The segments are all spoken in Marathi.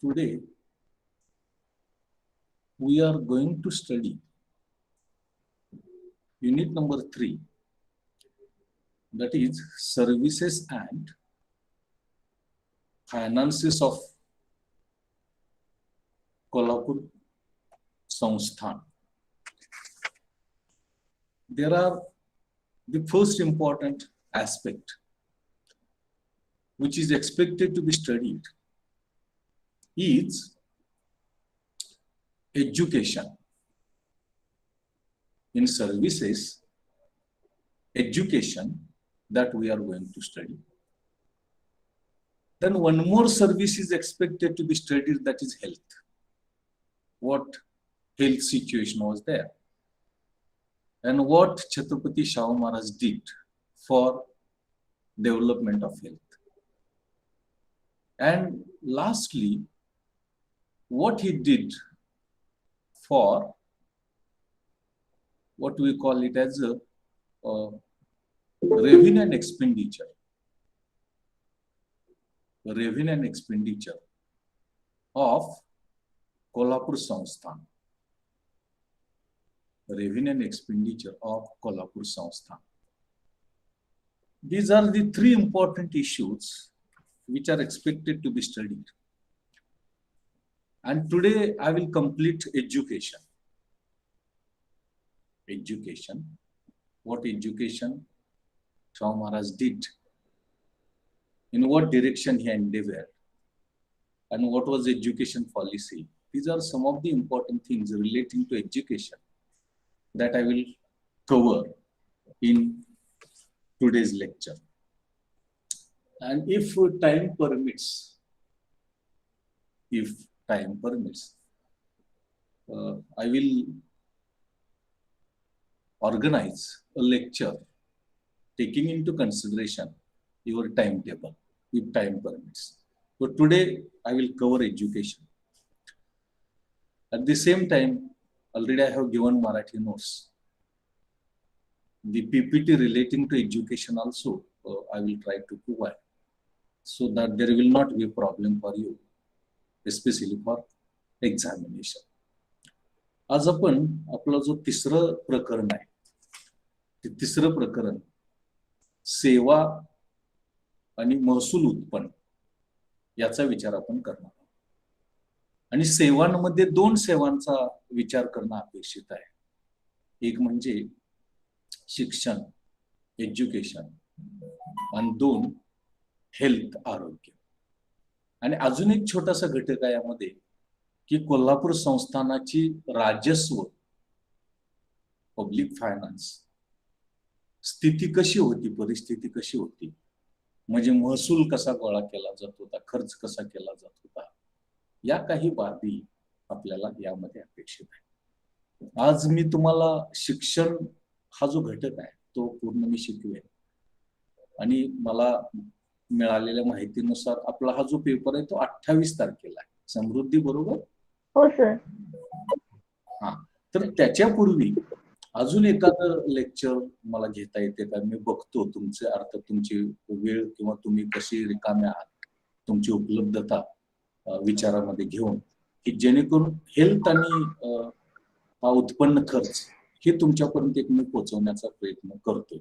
Today, we are going to study unit number 3, that is services and finances of Kolhapur Sansthan. There are the first important aspect which is expected to be studied is education. In services, education that we are going to study. Then one more service is expected to be studied, that is health. What health situation was there? And what Chhatrapati Shahu Maharaj did for development of health. And lastly, what he did for what we call it as a revenue and expenditure. Revenue and expenditure of Kolhapur Sansthan. Revenue and expenditure of Kolhapur Sansthan. These are the three important issues which are expected to be studied. And today I will complete education. Education. What education Shahu Maharaj did, in what direction he endeavored, and what was education policy. These are some of the important things relating to education that I will cover in today's lecture. And if time permits, I will organize a lecture taking into consideration your timetable, if time permits. So today I will cover education. At the same time, already I have given Marathi notes. The PPT relating to education also I will try to provide, so that there will not be a problem for you, especially for examination. आज आपण आपला जो तिसरं प्रकरण आहे, ते तिसरं प्रकरण सेवा आणि महसूल उत्पन्न याचा विचार आपण करणार आहोत. आणि सेवांमध्ये दोन सेवांचा विचार करणं अपेक्षित आहे. एक म्हणजे शिक्षण, एज्युकेशन, आणि दोन हेल्थ, आरोग्य. आणि अजून एक छोटासा घटक आहे यामध्ये की कोल्हापूर संस्थानाची राजस्व, पब्लिक फायनान्स स्थिती कशी होती, परिस्थिती कशी होती, म्हणजे महसूल कसा गोळा केला जात होता, खर्च कसा केला जात होता, या काही बाबी आपल्याला यामध्ये अपेक्षित आहे. आज मी तुम्हाला शिक्षण हा जो घटक आहे तो पूर्ण मी शिकवेन. आणि मला मिळालेल्या माहितीनुसार आपला हा जो पेपर आहे तो 28 तारखेला आहे. समृद्धी, बरोबर? हो सर. हा, तर त्याच्यापूर्वी अजून एखादं लेक्चर मला घेता येते का? मी बघतो तुमचे अर्थ, तुमची वेळ किंवा तुम्ही कशी रिकामे आहात, तुमची उपलब्धता विचारामध्ये घेऊन, की जेणेकरून हेल्थ आणि हा उत्पन्न खर्च हे तुमच्यापर्यंत एक मी पोहोचवण्याचा प्रयत्न करतोय.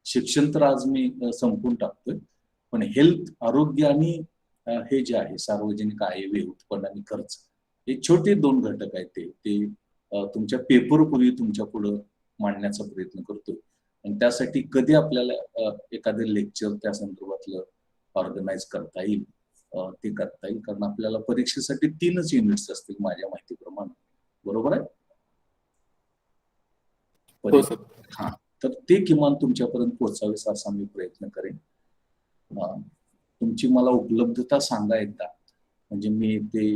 शिक्षण तर आज मी संपून टाकतोय, पण हेल्थ, आरोग्य आणि हे जे आहे सार्वजनिक आयव्यय, उत्पन्न आणि खर्च, हे छोटे दोन घटक आहेत. ते तुमच्या पेपर पूर्वी तुमच्या पुढे मांडण्याचा प्रयत्न करतोय. आणि त्यासाठी कधी आपल्याला एखादं लेक्चर त्या संदर्भातलं ऑर्गनाइज करता येईल ते करता येईल, कारण आपल्याला परीक्षेसाठी 3च युनिट्स असतील माझ्या माहितीप्रमाणे, बरोबर आहे? हा, तर ते किमान तुमच्यापर्यंत पोहोचावेस असा मी प्रयत्न करेन. तुमची मला उपलब्धता सांगा एकदा, म्हणजे मी ते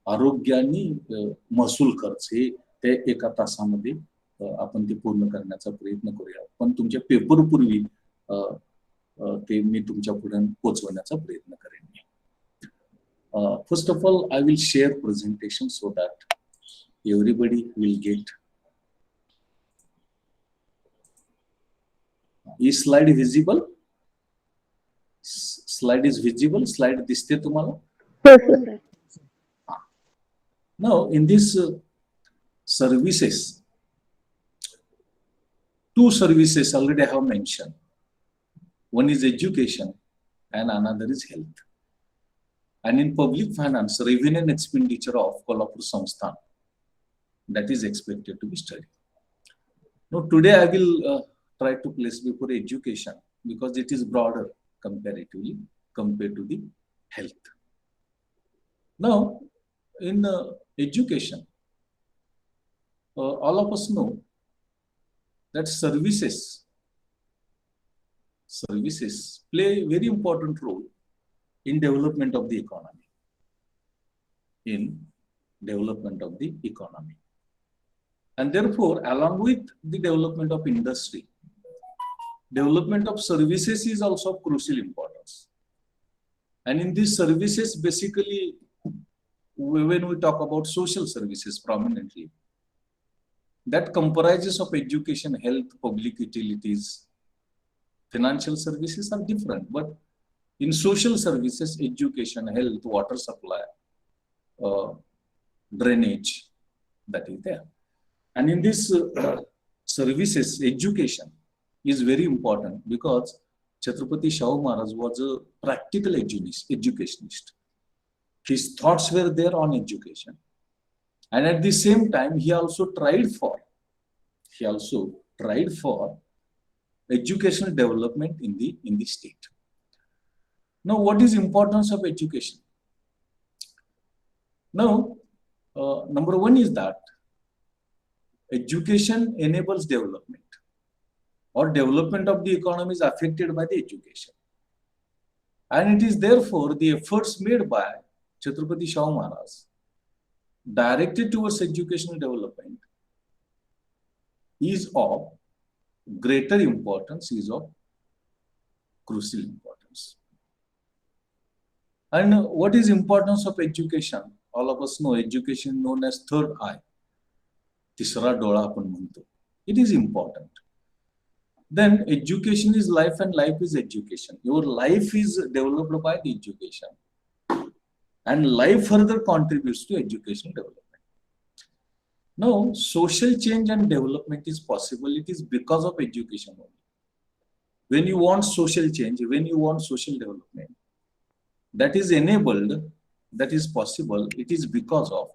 आरोग्य आणि महसूल खर्च हे ते एका तासामध्ये आपण ते पूर्ण करण्याचा प्रयत्न करूया. पण तुमच्या पेपर पूर्वी ते मी तुमच्या पुढे पोहोचवण्याचा प्रयत्न करेन. First of all I will share presentation so that everybody will get. Is slide visible? Slide is visible. Slide दिसते तुम्हाला? हो sir. Now, in these services, two services already I have mentioned. One is education and another is health. And in public finance, revenue and expenditure of Kolhapur Samsthan, that is expected to be studied. Now, today I will try to place before education because it is broader comparatively compared to the health. Now, in education, all of us know that services play a very important role in development of the economy. And therefore, along with the development of industry, development of services is also of crucial importance. And in these services, basically, when we talk about social services prominently, that comprises of education, health, public utilities, financial services are different. But in social services, education, health, water supply, drainage, that is there. And in these services, education is very important because Chhatrapati Shahu Maharaj was a practical educationist. His thoughts were there on education. And at the same time, he also tried for educational development in the state. Now, what is importance of education? Now, number one is that education enables development, or development of the economy is affected by the education. And it is therefore the efforts made by Chhatrapati Shahu Maharaj directed towards educational development is of greater importance, is of crucial importance. And what is importance of education? All of us know education known as third eye. Tisra dola apan manto. It is important. Then education is life and life is education. Your life is developed by the education. And life further contributes to educational development. Now, social change and development is possible. It is because of education only. When you want social change, when you want social development, that is enabled, that is possible, it is because of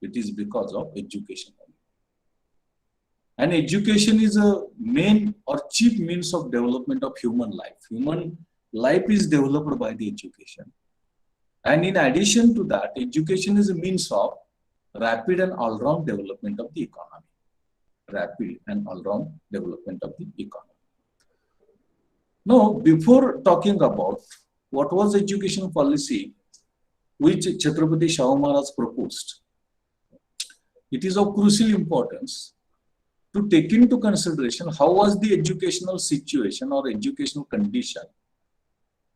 education only. And education is a main or chief means of development of human life. Human life is developed by the education. And in addition to that, education is a means of rapid and all-round development of the economy. Now, before talking about what was education policy which Chhatrapati Shahu Maharaj proposed, it is of crucial importance to take into consideration how was the educational situation or educational condition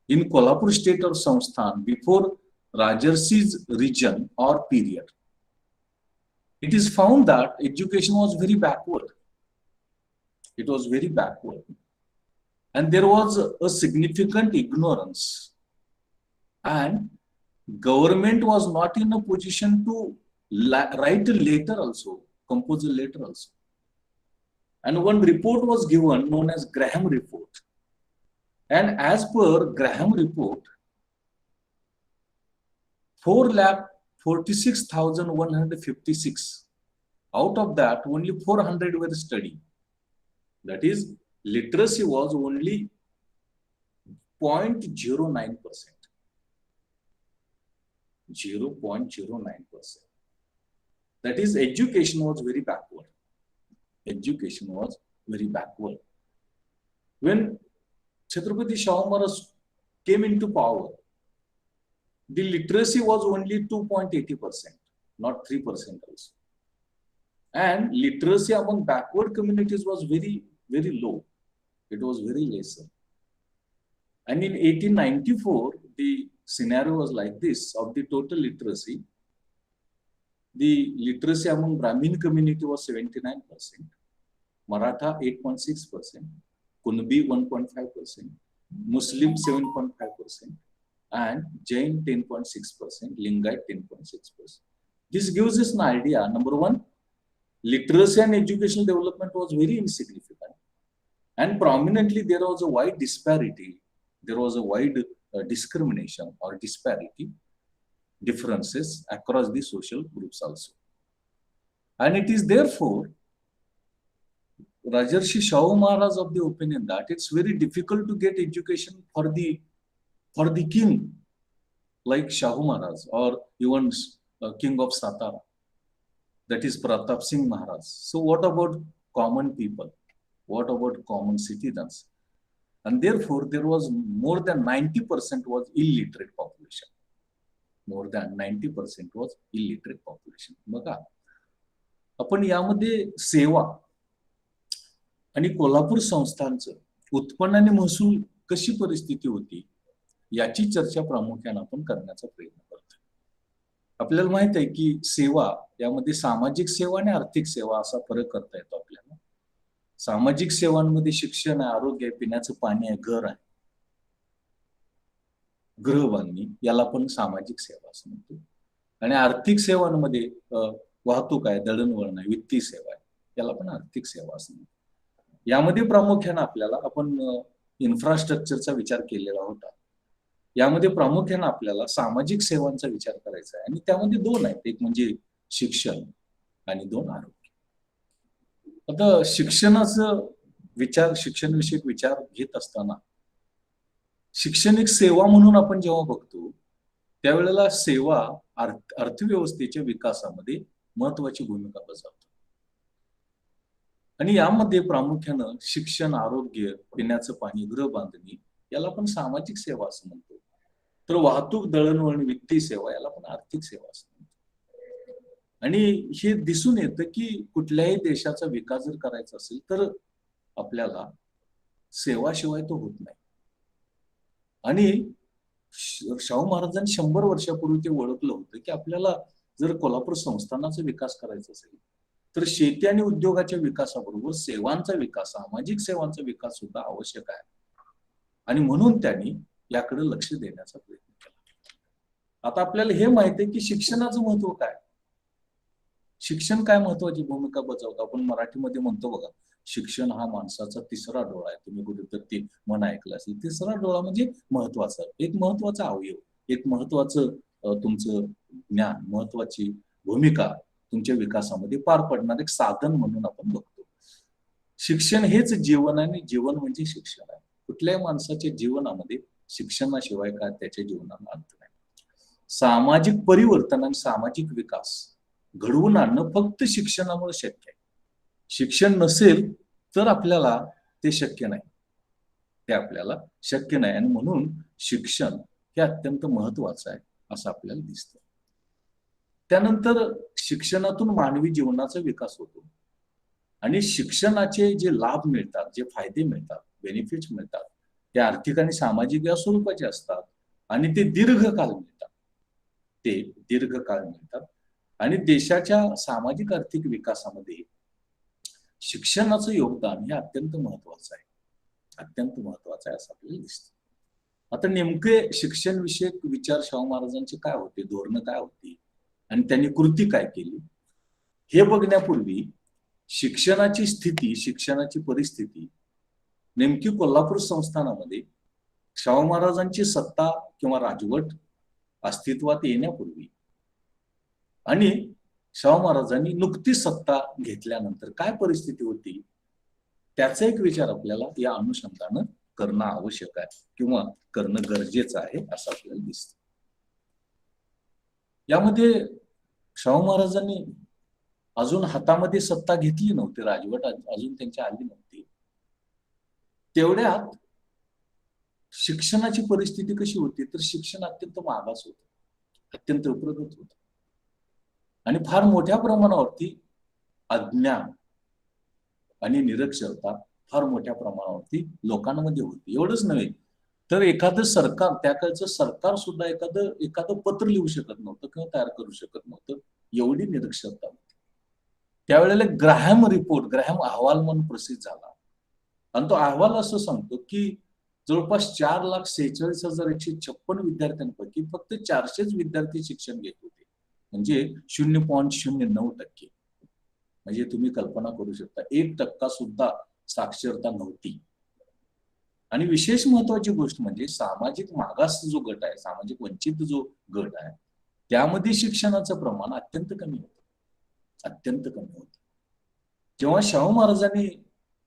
in Kolhapur state or Samsthan before Rajarsi's region or period. It is found that education was very backward. It was very backward. And there was a significant ignorance. And government was not in a position to write a letter also, compose a letter also. And one report was given known as Graham Report. And as per Graham Report, 4,46,156. Out of that, only 400 were studied. That is, literacy was only 0.09%. 0.09%. That is, education was very backward. Education was very backward. When Chhatrapati Shahu Maharaj came into power, the literacy was only 2.80%, not 3% also. And literacy among backward communities was very, very low. It was very lesser. And in 1894, the scenario was like this: of the total literacy, the literacy among Brahmin community was 79%, Maratha 8.6%, Kunbi 1.5%, Muslim 7.5%, and Jain 10.6%, Lingayat 10.6%. This gives us an idea. Number one, literacy and educational development was very insignificant. And prominently, there was a wide disparity. There was a wide discrimination or disparity, differences across the social groups also. And it is therefore Rajarshi Shahu Maharaj of the opinion that it's very difficult to get education for the king like Shahu Maharaj, or even king of Satara, that is Pratap Singh Maharaj. So what about common people? What about common citizens? And therefore there was more than 90% was illiterate population. More than 90% was illiterate population. बघा, आपण यामध्ये सेवा आणि कोल्हापूर संस्थांचं उत्पन्न आणि महसूल कशी परिस्थिती होती याची चर्चा प्रामुख्याने आपण करण्याचा प्रयत्न करतोय. आपल्याला माहित आहे की सेवा यामध्ये सामाजिक सेवा आणि आर्थिक सेवा असा फरक करता येतो आपल्याला. सामाजिक सेवांमध्ये शिक्षण आहे, आरोग्य आहे, पिण्याचं पाणी आहे, घर आहे, गृहबांधणी, याला पण सामाजिक सेवा असं म्हणतो. आणि आर्थिक सेवांमध्ये वाहतूक आहे, दळणवळण आहे, वित्तीय सेवा आहे, याला पण आर्थिक सेवा असं म्हणतो. यामध्ये प्रामुख्याने आपल्याला आपण इन्फ्रास्ट्रक्चरचा विचार केलेला होता. यामध्ये प्रामुख्याने आपल्याला सामाजिक सेवांचा विचार करायचा आहे आणि त्यामध्ये दोन आहेत, एक म्हणजे शिक्षण आणि दोन आरोग्य. आता शिक्षणाचं विचार, शिक्षणविषयक विचार घेत असताना शिक्षण एक सेवा म्हणून आपण जेव्हा बघतो त्यावेळेला सेवा अर्थव्यवस्थेच्या विकासामध्ये महत्वाची भूमिका बजावतो. आणि यामध्ये प्रामुख्यानं शिक्षण, आरोग्य, पिण्याचं पाणी, गृहबांधणी याला आपण सामाजिक सेवा असं म्हणतो. तर वाहतूक, दळणवळण, वित्तीय सेवा याला पण आर्थिक सेवा असं म्हणतो. आणि हे दिसून येतं की कुठल्याही देशाचा विकास जर करायचा असेल तर आपल्याला सेवाशिवाय तो होत नाही. आणि शाहू महाराजांनी 100 वर्षापूर्वी ते ओळखलं होतं की आपल्याला जर कोल्हापूर संस्थानाचा विकास करायचा असेल तर शेती आणि उद्योगाच्या विकासाबरोबर सेवांचा विकास, सामाजिक सेवांचा विकास सुद्धा आवश्यक आहे. आणि म्हणून त्यांनी याकडे लक्ष देण्याचा प्रयत्न केला. आता आपल्याला हे माहिती आहे की शिक्षणाचं महत्व काय, शिक्षण काय महत्वाची भूमिका बजावतं. आपण मराठीमध्ये म्हणतो बघा, शिक्षण हा माणसाचा तिसरा डोळा आहे. तुम्ही कुठेतरी ते म्हण ऐकलं असेल. तिसरा डोळा म्हणजे महत्वाचा, एक महत्वाचा अवयव, एक महत्वाचं तुमचं ज्ञान, महत्वाची भूमिका तुमच्या विकासामध्ये पार पडणार एक साधन म्हणून आपण बघतो. शिक्षण हेच जीवन आणि जीवन म्हणजे शिक्षण आहे. कुठल्याही माणसाच्या जीवनामध्ये शिक्षणाशिवाय काय त्याच्या जीवनाला अर्थ नाही. सामाजिक परिवर्तन आणि सामाजिक विकास घडवून आणणं फक्त शिक्षणामुळे शक्य आहे. शिक्षण नसेल तर आपल्याला ते शक्य नाही, ते आपल्याला शक्य नाही. आणि म्हणून शिक्षण हे अत्यंत महत्वाचं आहे असं आपल्याला दिसतं. त्यानंतर शिक्षणातून मानवी जीवनाचा विकास होतो आणि शिक्षणाचे जे लाभ मिळतात, जे फायदे मिळतात, बेनिफिट्स मिळतात, ते आर्थिक आणि सामाजिक या स्वरूपाचे असतात आणि ते दीर्घकाळ मिळतात. ते दीर्घकाळ मिळतात आणि देशाच्या सामाजिक आर्थिक विकासामध्ये शिक्षणाचं योगदान हे अत्यंत महत्वाचं आहे, अत्यंत महत्वाचं आहे असं आपल्याला दिसतं. आता नेमके शिक्षण विषयक विचार शाहू महाराजांचे काय होते, धोरणं काय होती आणि त्यांनी कृती काय केली हे बघण्यापूर्वी शिक्षणाची स्थिती, शिक्षणाची परिस्थिती नेमकी कोल्हापूर संस्थानामध्ये शाहू महाराजांची सत्ता किंवा राजवट अस्तित्वात येण्यापूर्वी आणि शाहू महाराजांनी नुकतीच सत्ता घेतल्यानंतर काय परिस्थिती होती त्याचा एक विचार आपल्याला या अनुषंगानं करणं आवश्यक आहे किंवा करणं गरजेचं आहे असं आपल्याला दिसतं. यामध्ये शाहू महाराजांनी अजून हातामध्ये सत्ता घेतली नव्हती, राजवट अजून त्यांच्या आली नव्हती. तेवढ्यात शिक्षणाची परिस्थिती कशी होती तर शिक्षण अत्यंत मागास होतं, अत्यंत उपरगत होतं आणि फार मोठ्या प्रमाणावरती अज्ञान आणि निरक्षरता फार मोठ्या प्रमाणावरती लोकांमध्ये होती. एवढंच नव्हे तर एखादं सरकार, त्या काळचं सरकार सुद्धा एखादं पत्र लिहू शकत नव्हतं किंवा तयार करू शकत नव्हतं, एवढी निरक्षरता होती. त्यावेळेला ग्राहम रिपोर्ट, ग्राहम अहवाल म्हणून प्रसिद्ध झाला आणि तो अहवाल असं सांगतो की जवळपास 4,46,156 विद्यार्थ्यांपैकी फक्त 400 विद्यार्थी शिक्षण घेत होते. म्हणजे 0.09%. म्हणजे तुम्ही कल्पना करू शकता 1% सुद्धा साक्षरता नव्हती. आणि विशेष महत्वाची गोष्ट म्हणजे सामाजिक मागास जो गट आहे, सामाजिक वंचित जो गट आहे, त्यामध्ये शिक्षणाचं प्रमाण अत्यंत कमी होतं, अत्यंत कमी होतं. जेव्हा शाहू महाराजांनी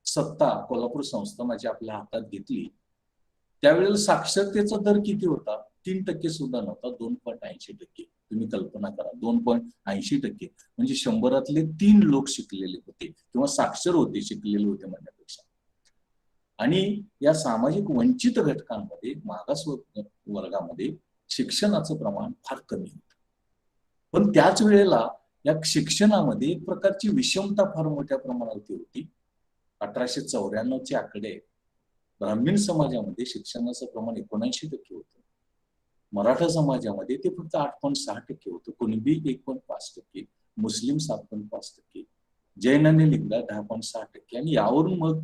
सत्ता कोल्हापूर संस्थानाची आपल्या हातात घेतली, त्यावेळेला साक्षरतेचा दर किती होता? 3% सुद्धा नव्हता, 2.80%. तुम्ही कल्पना करा, 2.80%. म्हणजे 100रातले 3 लोक शिकलेले होते किंवा साक्षर होते, शिकलेले होते म्हणण्यापेक्षा. आणि या सामाजिक वंचित घटकांमध्ये, मागास वर्गामध्ये शिक्षणाचं प्रमाण फार कमी होतं. पण त्याच वेळेला या शिक्षणामध्ये एक प्रकारची विषमता फार मोठ्या प्रमाणावरती होती. 1894चे आकडे, ब्राह्मण समाजामध्ये शिक्षणाचं प्रमाण 79% होतं. मराठा समाजामध्ये ते फक्त 8.6% होतं. कुणबी 1.5%, मुस्लिम 7.5%, जैन आणि लिंगायत 10.6%. आणि यावरून मग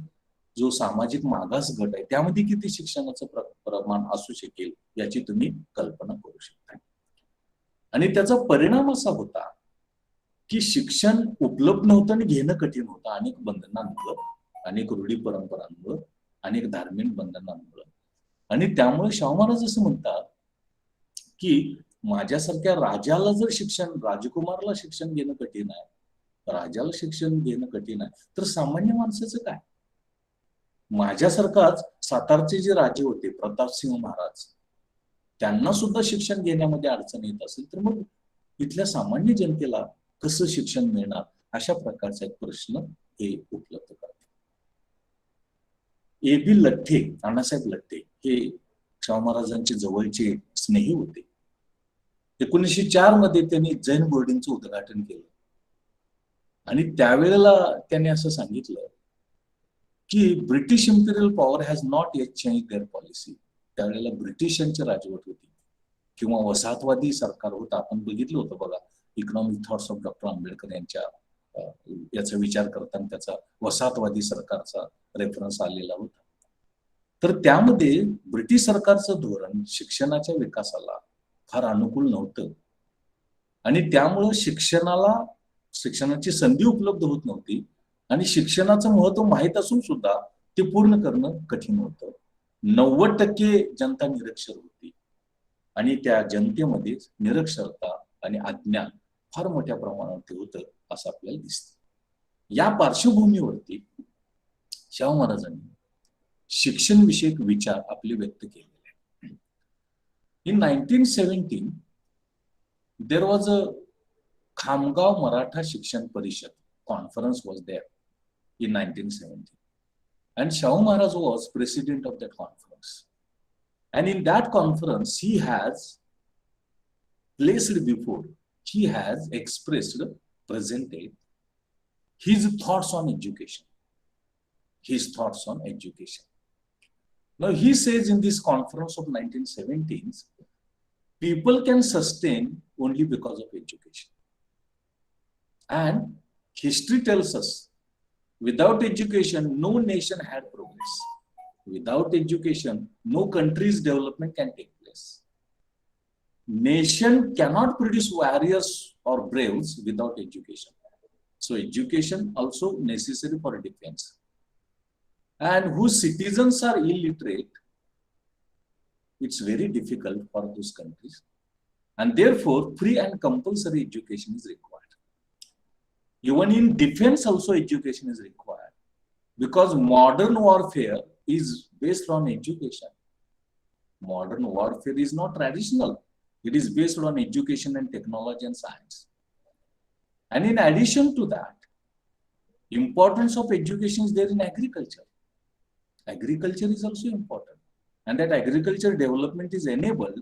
जो सामाजिक मागास गट आहे त्यामध्ये किती शिक्षणाचं प्रमाण असू शकेल याची तुम्ही कल्पना करू शकता. आणि त्याचा परिणाम असा होता की शिक्षण उपलब्ध नव्हतं आणि घेणं कठीण होतं, अनेक बंधनांमुळे, अनेक रूढी परंपरांमुळे, अनेक धार्मिक बंधनांमुळे. आणि त्यामुळे शाहू महाराज असं म्हणतात की माझ्यासारख्या राजाला जर शिक्षण, राजकुमारला शिक्षण घेणं कठीण आहे, राजाला शिक्षण घेणं कठीण आहे, तर सामान्य माणसाचं काय? माझ्यासारखाच सातारचे जे राजे होते प्रतापसिंह महाराज, त्यांना सुद्धा शिक्षण घेण्यामध्ये अडचण येत असेल तर मग इथल्या सामान्य जनतेला कसं शिक्षण मिळणार, अशा प्रकारचा एक प्रश्न हे उपलब्ध करते. A.B. लठ्ठे, अण्णासाहेब लठ्ठे हे शाहू महाराजांचे जवळचे स्नेही होते. 1904 मध्ये त्यांनी जैन बोर्डिंगचं उद्घाटन केलं आणि त्यावेळेला त्यांनी असं सांगितलं की British Imperial power has not eight change there policy. त्यावेळेला ब्रिटिशांची राजवट होती किंवा वसाहतवादी सरकार होतं. आपण बघितलं होतं बघा, economic thoughts of doctor Ambedkar यांच्या याचा विचार करताना त्याचा वसाहतवादी सरकारचा रेफरन्स आलेला होता. तर त्यामध्ये ब्रिटिश सरकारचं धोरण शिक्षणाच्या विकासाला फार अनुकूल नव्हतं आणि त्यामुळं शिक्षणाची संधी उपलब्ध होत नव्हती आणि शिक्षणाचं महत्व माहीत असून सुद्धा ते पूर्ण करणं कठीण होतं. 90% जनता निरक्षर होती आणि त्या जनतेमध्ये निरक्षरता आणि अज्ञान फार मोठ्या प्रमाणात होतं असं आपल्याला दिसतं. या पार्श्वभूमीवरती शाहू महाराजांनी शिक्षण विषयक विचार आपले व्यक्त केलेले आहेत. In 1917 there was a Khamgaon Maratha शिक्षण परिषद conference was there in 1917 and Shahu Maharaj was president of that conference, and in that conference he has expressed, presented his thoughts on education. Now he says in this conference of 1917, people can sustain only because of education, and history tells us without education no nation had progress. Without education no country's development can take place. Nation cannot produce warriors or braves without education. So education also necessary for defense. And whose citizens are illiterate, it's very difficult for those countries, and therefore free and compulsory education is required. Even in defense also education is required, because modern warfare is based on education. Modern warfare is not traditional. It is based on education and technology and science. And in addition to that, importance of education is there in agriculture. Agriculture is also important. And that agriculture development is enabled,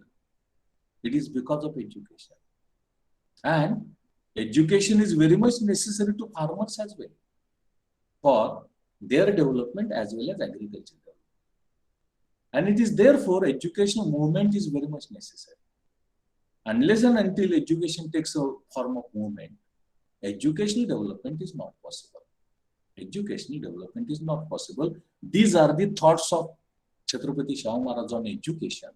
it is because of education. And education is very much necessary to farmers as well, for their development as well as agriculture development. And it is therefore educational movement is very much necessary. Unless and until education takes a form of movement, educational development is not possible. Educational development is not possible. These are the thoughts of Chhatrapati Shahu Maharaj on education,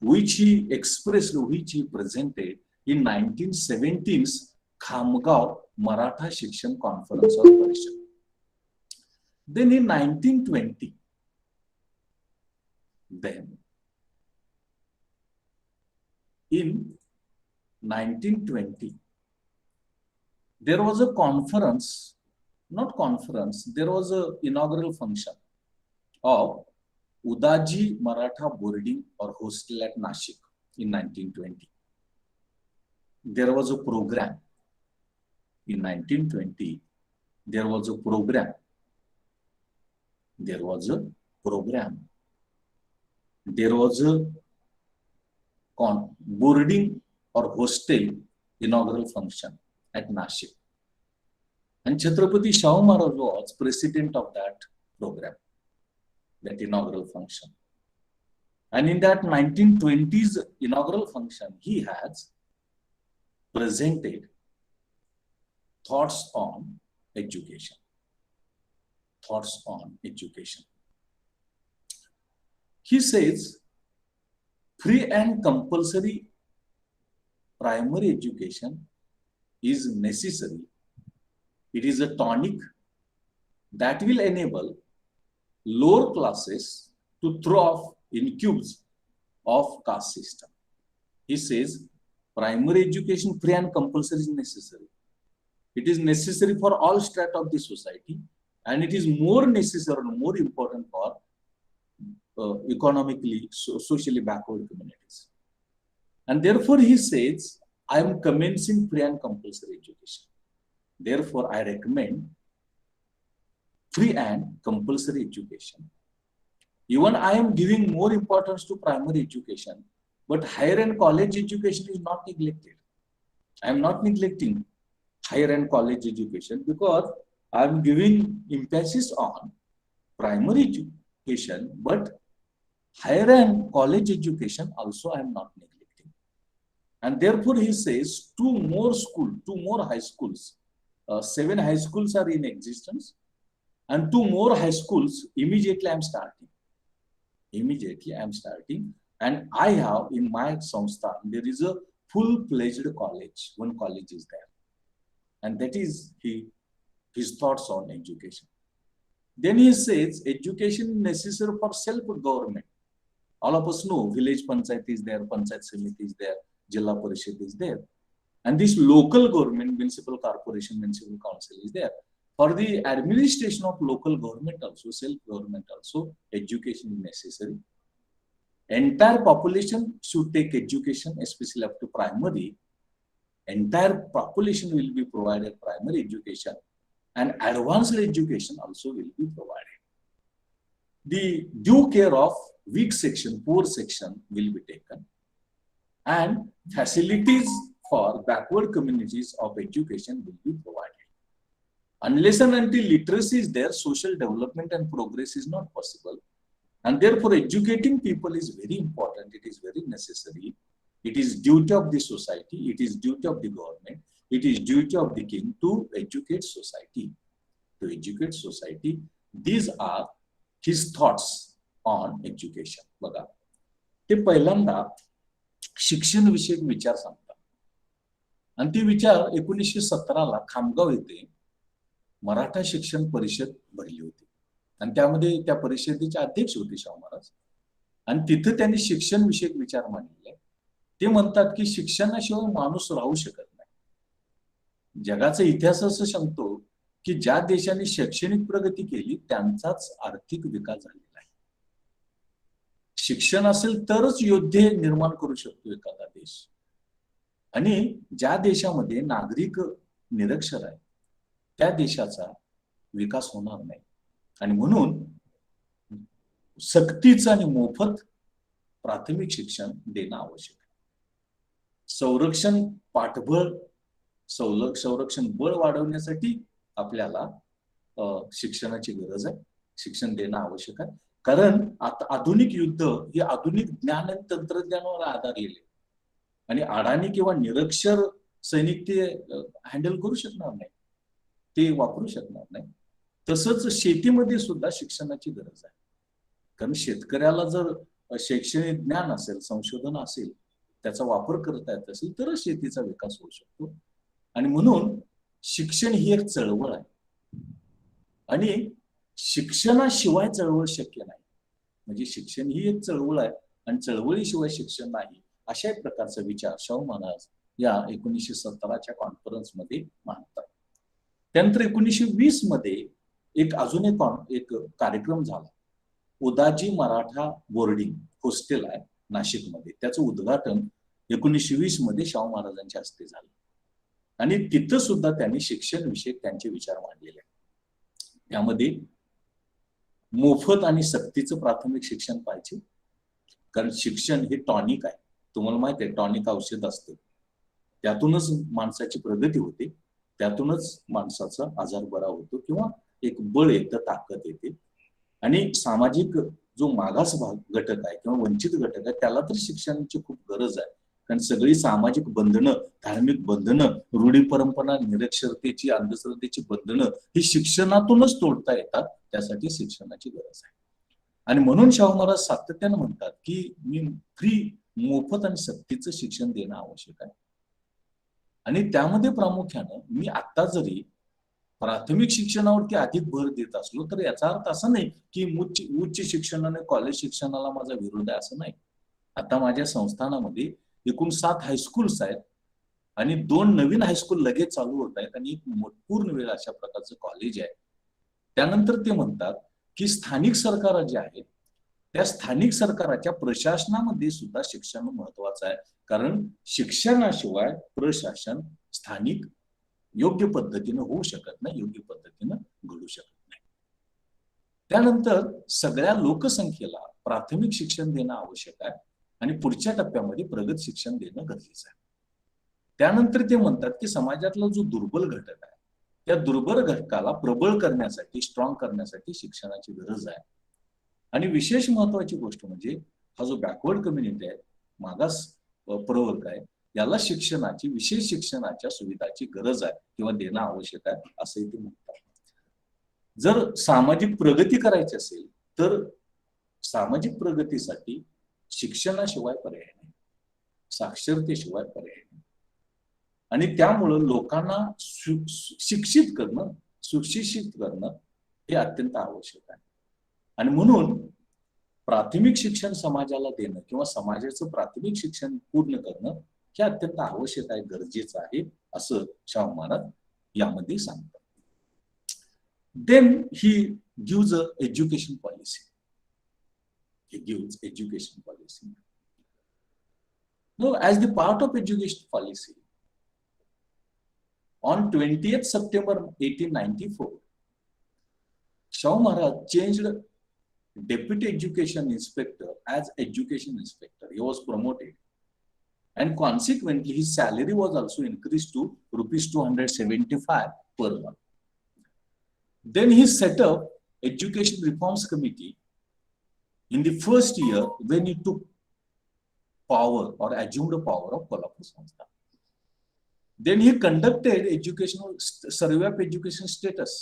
which he expressed, which he presented in 1917's Khamgaon Maratha Shikshan Conference or Parishad. Then in 1920, then in 1920, there was a conference, not conference, there was an inaugural function of Udaji Maratha Boarding or Hostel at Nashik in 1920. There was a program. In 1920, there was a program. There was a program. There was a boarding or hostel inaugural function at Nashik. And Chhatrapati Shahu Maharaj was president of that program, that inaugural function. And in that 1920s inaugural function, he has presented thoughts on education. Thoughts on education. He says, free and compulsory primary education is necessary. It is a tonic that will enable lower classes to thrive in cubes of caste system. He says, primary education, free and compulsory, is necessary. It is necessary for all strata of the society, and it is more necessary and more important for economically, socially backward communities. And therefore, he says, I am commencing free and compulsory education. Therefore, I recommend free and compulsory education. Even I am giving more importance to primary education, but higher and college education is not neglected. I am not neglecting higher and college education because I am giving emphasis on primary education, but higher and college education also I am not neglecting. And therefore, he says two more high schools. 7 high schools are in existence, and 2 more high schools immediately I am starting. Immediately I am starting, and I have in my samstha, there is a full-fledged college. One college is there, and that is his thoughts on education. Then he says education is necessary for self-government. All of us know village panchayat is there, panchayat samiti is there, Jilla Parishad is there. And this local government, municipal corporation, municipal council is there. For the administration of local government also, self-government also, education is necessary. Entire population should take education, especially up to primary. Entire population will be provided primary education, and advanced education also will be provided. The due care of weak section, poor section will be taken, and facilities for backward communities of education will be provided. Unless and until literacy is there, social development and progress is not possible. And therefore, educating people is very important. It is very necessary. It is duty of the society. It is duty of the government. It is duty of the king to educate society. To educate society. These are his thoughts on education. बघा, ते पहिल्यांदा शिक्षण विषयक विचार सांगतात. आणि ते विचार 1917ला खामगाव येथे मराठा शिक्षण परिषद भरली होती, आणि त्यामध्ये त्या परिषदेचे अध्यक्ष होते शाहू महाराज. आणि तिथे त्यांनी शिक्षण विषयक विचार मांडले. ते म्हणतात की शिक्षणाशिवाय माणूस राहू शकत नाही. जगाचा इतिहास असं सांगतो की ज्या देशाने शैक्षणिक प्रगती केली त्यांचाच आर्थिक विकास झालेला आहे. शिक्षण असेल तरच योद्धे निर्माण करू शकतो एखादा देश. आणि ज्या देशामध्ये नागरिक निरक्षर आहे त्या देशाचा विकास होणार नाही. आणि म्हणून सक्तीचं आणि मोफत प्राथमिक शिक्षण देणं आवश्यक आहे. संरक्षण पाठबळ, संरक्षण बळ वाढवण्यासाठी आपल्याला शिक्षणाची गरज आहे. शिक्षण देणं आवश्यक आहे. कारण आता आधुनिक युद्ध हे आधुनिक ज्ञान आणि तंत्रज्ञानावर आधारलेले, आणि अडाणी किंवा निरक्षर सैनिक ते हँडल करू शकणार नाही, ते वापरू शकणार नाही. तसंच शेतीमध्ये सुद्धा शिक्षणाची गरज आहे. कारण शेतकऱ्याला जर शैक्षणिक ज्ञान असेल, संशोधन असेल, त्याचा वापर करता येत असेल तरच शेतीचा विकास होऊ शकतो. आणि म्हणून शिक्षण ही एक चळवळ आहे आणि शिक्षणाशिवाय चळवळ शक्य नाही. म्हणजे शिक्षण ही एक चळवळ आहे आणि चळवळीशिवाय शिक्षण नाही, अशा प्रकारचा विचार शाहू महाराज या 1917च्या कॉन्फरन्समध्ये मांडतात. त्यानंतर 1920 मध्ये अजून एक कार्यक्रम झाला. उदाजी मराठा बोर्डिंग हॉस्टेल आहे नाशिकमध्ये. त्याचं उद्घाटन 1920 मध्ये शाहू महाराजांच्या हस्ते झालं आणि तिथं सुद्धा त्यांनी शिक्षण विषयक त्यांचे विचार मांडलेले आहेत. त्यामध्ये मोफत आणि सक्तीचं प्राथमिक शिक्षण पाहिजे, कारण शिक्षण हे टॉनिक आहे. तुम्हाला माहिती आहे, टॉनिक औषध असतं, त्यातूनच माणसाची प्रगती होते, त्यातूनच माणसाचा आजार बरा होतो किंवा एक बळ येतं, ताकद येते. आणि सामाजिक जो मागास भाग घटक आहे किंवा वंचित घटक आहे त्याला तर शिक्षणाची खूप गरज आहे, कारण सगळी सामाजिक बंधनं, धार्मिक बंधनं, रूढी परंपरा, निरक्षरतेची, अंधश्रद्धेची बंधनं ही शिक्षणातूनच तोडता येतात. त्यासाठी शिक्षणाची गरज आहे. आणि म्हणून शाहू महाराज सातत्यानं म्हणतात की मी फ्री, मोफत आणि सक्तीचं शिक्षण देणं आवश्यक आहे. आणि त्यामध्ये प्रामुख्यानं मी आता जरी प्राथमिक शिक्षणावरती अधिक भर देत असलो तर याचा अर्थ असा नाही की उच्च शिक्षणाने कॉलेज शिक्षणाला माझा विरोध आहे, असं नाही. आता माझ्या संस्थानामध्ये एकूण 7 हायस्कूल्स आहेत आणि 2 नवीन हायस्कूल लगेच चालू होत आहेत आणि एक पूर्ण वेळ अशा प्रकारचं कॉलेज आहे. त्यानंतर ते म्हणतात की स्थानिक सरकार जे आहेत त्या स्थानिक सरकाराच्या प्रशासनामध्ये सुद्धा शिक्षण महत्वाचं आहे, कारण शिक्षणाशिवाय प्रशासन स्थानिक योग्य पद्धतीनं होऊ शकत नाही, योग्य पद्धतीनं घडू शकत नाही. त्यानंतर सगळ्या लोकसंख्येला प्राथमिक शिक्षण देणं आवश्यक आहे आणि पुढच्या टप्प्यामध्ये प्रगत शिक्षण देणं गरजेचं आहे. त्यानंतर ते म्हणतात की समाजातला जो दुर्बल घटक आहे त्या दुर्बल घटकाला प्रबळ करण्यासाठी, स्ट्रॉंग करण्यासाठी शिक्षणाची गरज आहे. आणि विशेष महत्वाची गोष्ट म्हणजे हा जो बॅकवर्ड कम्युनिटी आहे, मागास प्रवर्ग आहे, याला शिक्षणाची, विशेष शिक्षणाच्या सुविधाची गरज आहे किंवा देणं आवश्यक आहे, असंही ते म्हणतात. जर सामाजिक प्रगती करायची असेल तर सामाजिक प्रगतीसाठी शिक्षणाशिवाय पर्याय नाही, साक्षरतेशिवाय पर्याय नाही. आणि त्यामुळं लोकांना शिक्षित करणं, सुशिक्षित करणं हे अत्यंत आवश्यक आहे. आणि म्हणून प्राथमिक शिक्षण समाजाला देणं किंवा समाजाचं प्राथमिक शिक्षण पूर्ण करणं हे अत्यंत आवश्यक आहे, गरजेचं आहे, असं शाहू महाराज यामध्ये सांगतात. Then he gives a education policy. He gives education policy. Now, as the part of education policy, on 20th September 1894, Shahu Maharaj changed Deputy Education Inspector as Education Inspector. He was promoted. And consequently, his salary was also increased to ₹275 per month. Then he set up Education Reforms Committee in the first year when he took power or assumed the power of Kolhapur Samsthan. Then he conducted educational survey of education status,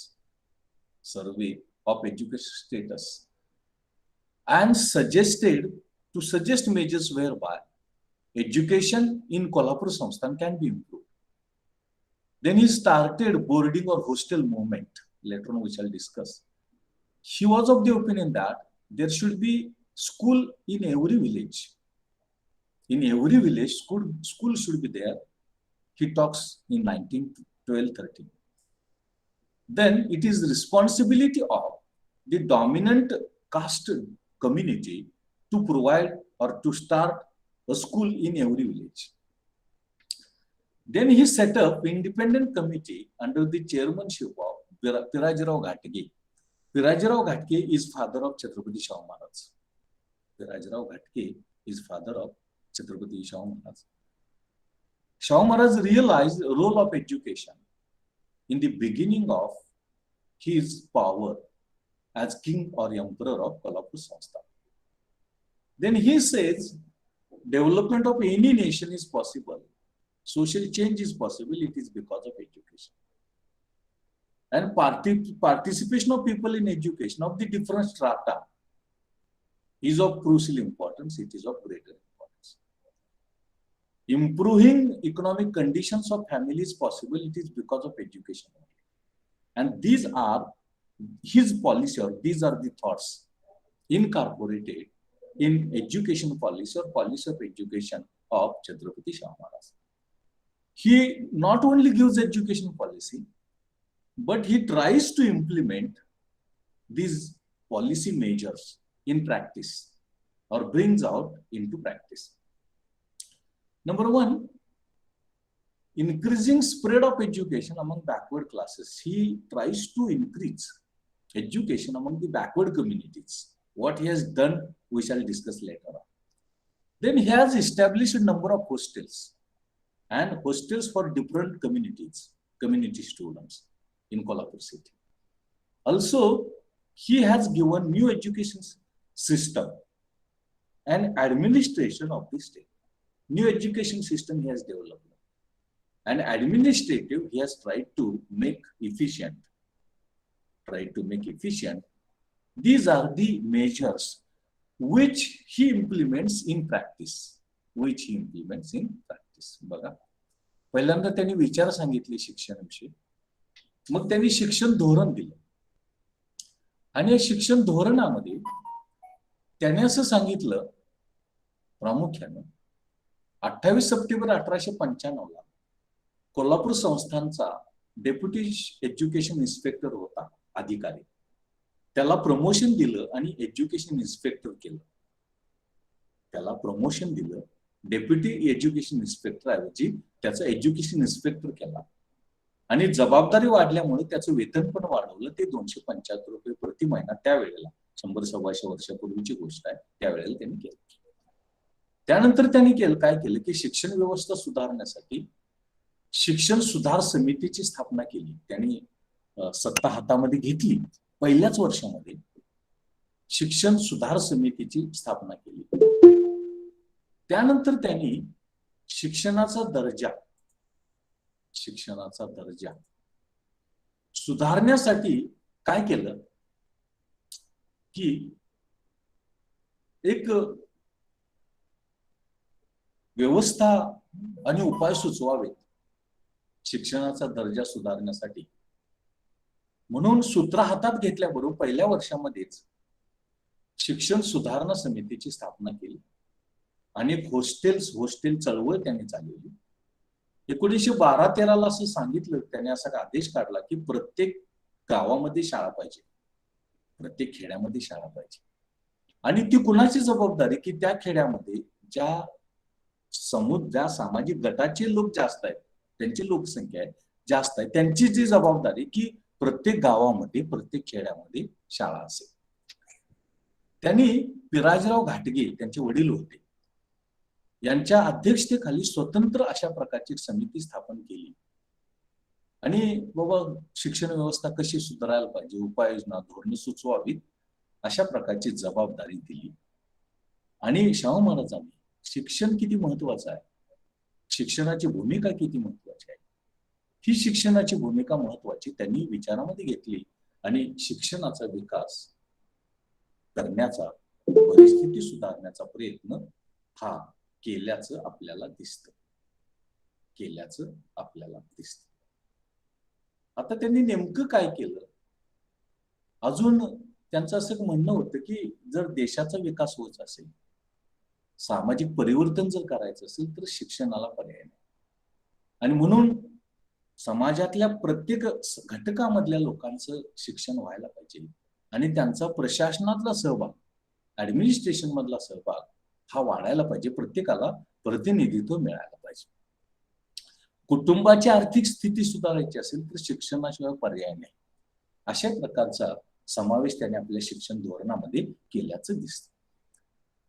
and suggest measures whereby education in Kolhapur Samsthan can be improved. Then he started boarding or hostel movement. Later on we shall discuss. He was of the opinion that there should be school in every village. In every village, school should be there. He talks in 1912-13. Then it is the responsibility of the dominant caste community to provide or to start a school in every village. Then he set up independent committee under the chairmanship of Pirajirao Ghatge. Pirajirao Ghatge is father of Chhatrapati Shahu Maharaj. Pirajirao Ghatge is father of Chhatrapati Shahu Maharaj. Shahu Maharaj realized the role of education in the beginning of his power as king or emperor of Kolhapur Samsthan. Then he says, development of any nation is possible, social change is possible, it is because of education. And participation of people in education of the different strata is of crucial importance, it is of greater importance. improving economic conditions of family is possible, it is because of education. And these are his policy, or these are the thoughts incorporated in education policy or policy of education of Chhatrapati Shahu Maharaj. He not only gives education policy, but he tries to implement these policy measures in practice or brings out into practice. Number one, increasing spread of education among backward classes. He tries to increase education among the backward communities. What he has done, we shall discuss later on. Then he has established a number of hostels and hostels for different communities, community students in Kolhapur city. Also, he has given new education system and administration of the state. New education system he has developed. And administrative, he has tried to make efficient. These are the measures which he implements in practice. बघा, पहिल्यांदा त्यांनी विचार सांगितले शिक्षणाविषयी, मग त्यांनी शिक्षण धोरण दिलं. आणि या शिक्षण धोरणामध्ये त्याने असं सांगितलं प्रामुख्याने 28 सप्टेंबर 1895 ला कोल्हापूर संस्थानचा डेप्युटी एज्युकेशन इन्स्पेक्टर होता अधिकारी, त्याला प्रमोशन दिलं आणि एज्युकेशन इन्स्पेक्टर केलं. त्याला प्रमोशन दिलं, डेप्युटी एज्युकेशन इन्स्पेक्टर ऐवजी त्याचं एज्युकेशन इन्स्पेक्टर केला आणि जबाबदारी वाढल्यामुळे त्याचं वेतन पण वाढवलं. ते 275 रुपये प्रति महिना त्यावेळेला, 100-125 वर्षापूर्वीची गोष्ट आहे, त्यावेळेला त्यांनी केलं. त्यानंतर त्यांनी काय केलं की शिक्षण व्यवस्था सुधारण्यासाठी शिक्षण सुधार समितीची स्थापना केली. त्यांनी सत्ता हातामध्ये घेतली. पहिल्याच वर्षामध्ये शिक्षण सुधार समितीची स्थापना केली. त्यानंतर त्यांनी शिक्षणाचा दर्जा सुधारण्यासाठी काय केलं की एक व्यवस्था आणि उपाय सुचवावेत शिक्षणाचा दर्जा सुधारण्यासाठी. म्हणून सूत्र हातात घेतल्याबरोबर पहिल्या वर्षामध्येच शिक्षण सुधारणा समितीची स्थापना केली. अनेक हॉस्टेल चळवळ त्यांनी चालवली. 1912-13 ला असं सांगितलं, त्याने असा आदेश काढला की प्रत्येक गावामध्ये शाळा पाहिजे, प्रत्येक खेड्यामध्ये शाळा पाहिजे. आणि ती कुणाची जबाबदारी की त्या खेड्यामध्ये ज्या सामाजिक गटाचे लोक जास्त आहेत, त्यांची लोकसंख्या आहे जास्त आहे, त्यांची जी जबाबदारी की प्रत्येक गावामध्ये प्रत्येक खेड्यामध्ये शाळा असेल. त्यांनी पिराजराव घाटगे, त्यांचे वडील होते, यांच्या अध्यक्षतेखाली स्वतंत्र अशा प्रकारची समिती स्थापन केली आणि बाबा शिक्षण व्यवस्था कशी सुधारायला पाहिजे, उपाययोजना धोरणं सुचवावीत अशा प्रकारची जबाबदारी दिली. आणि शाहू महाराजांनी शिक्षण किती महत्वाचं आहे, शिक्षणाची भूमिका किती महत्वाची आहे, ही शिक्षणाची भूमिका महत्वाची त्यांनी विचारामध्ये घेतली आणि शिक्षणाचा विकास करण्याचा, परिस्थिती सुधारण्याचा प्रयत्न हा केल्याचं आपल्याला दिसतं. आता त्यांनी नेमकं काय केलं, अजून त्यांचं असं म्हणणं होतं की जर देशाचा विकास होत असेल, सामाजिक परिवर्तन जर करायचं असेल तर शिक्षणाला पर्याय नाही. आणि म्हणून समाजातल्या प्रत्येक घटकामधल्या लोकांचं शिक्षण व्हायला पाहिजे आणि त्यांचा प्रशासनातला सहभाग, ऍडमिनिस्ट्रेशन मधला सहभाग हा वाढायला पाहिजे. प्रत्येकाला प्रतिनिधित्व मिळायला पाहिजे. कुटुंबाची आर्थिक स्थिती सुधारायची असेल तर शिक्षणाशिवाय पर्याय नाही. अशा प्रकारचा समावेश त्याने आपल्या शिक्षण धोरणामध्ये केल्याचं दिसतं.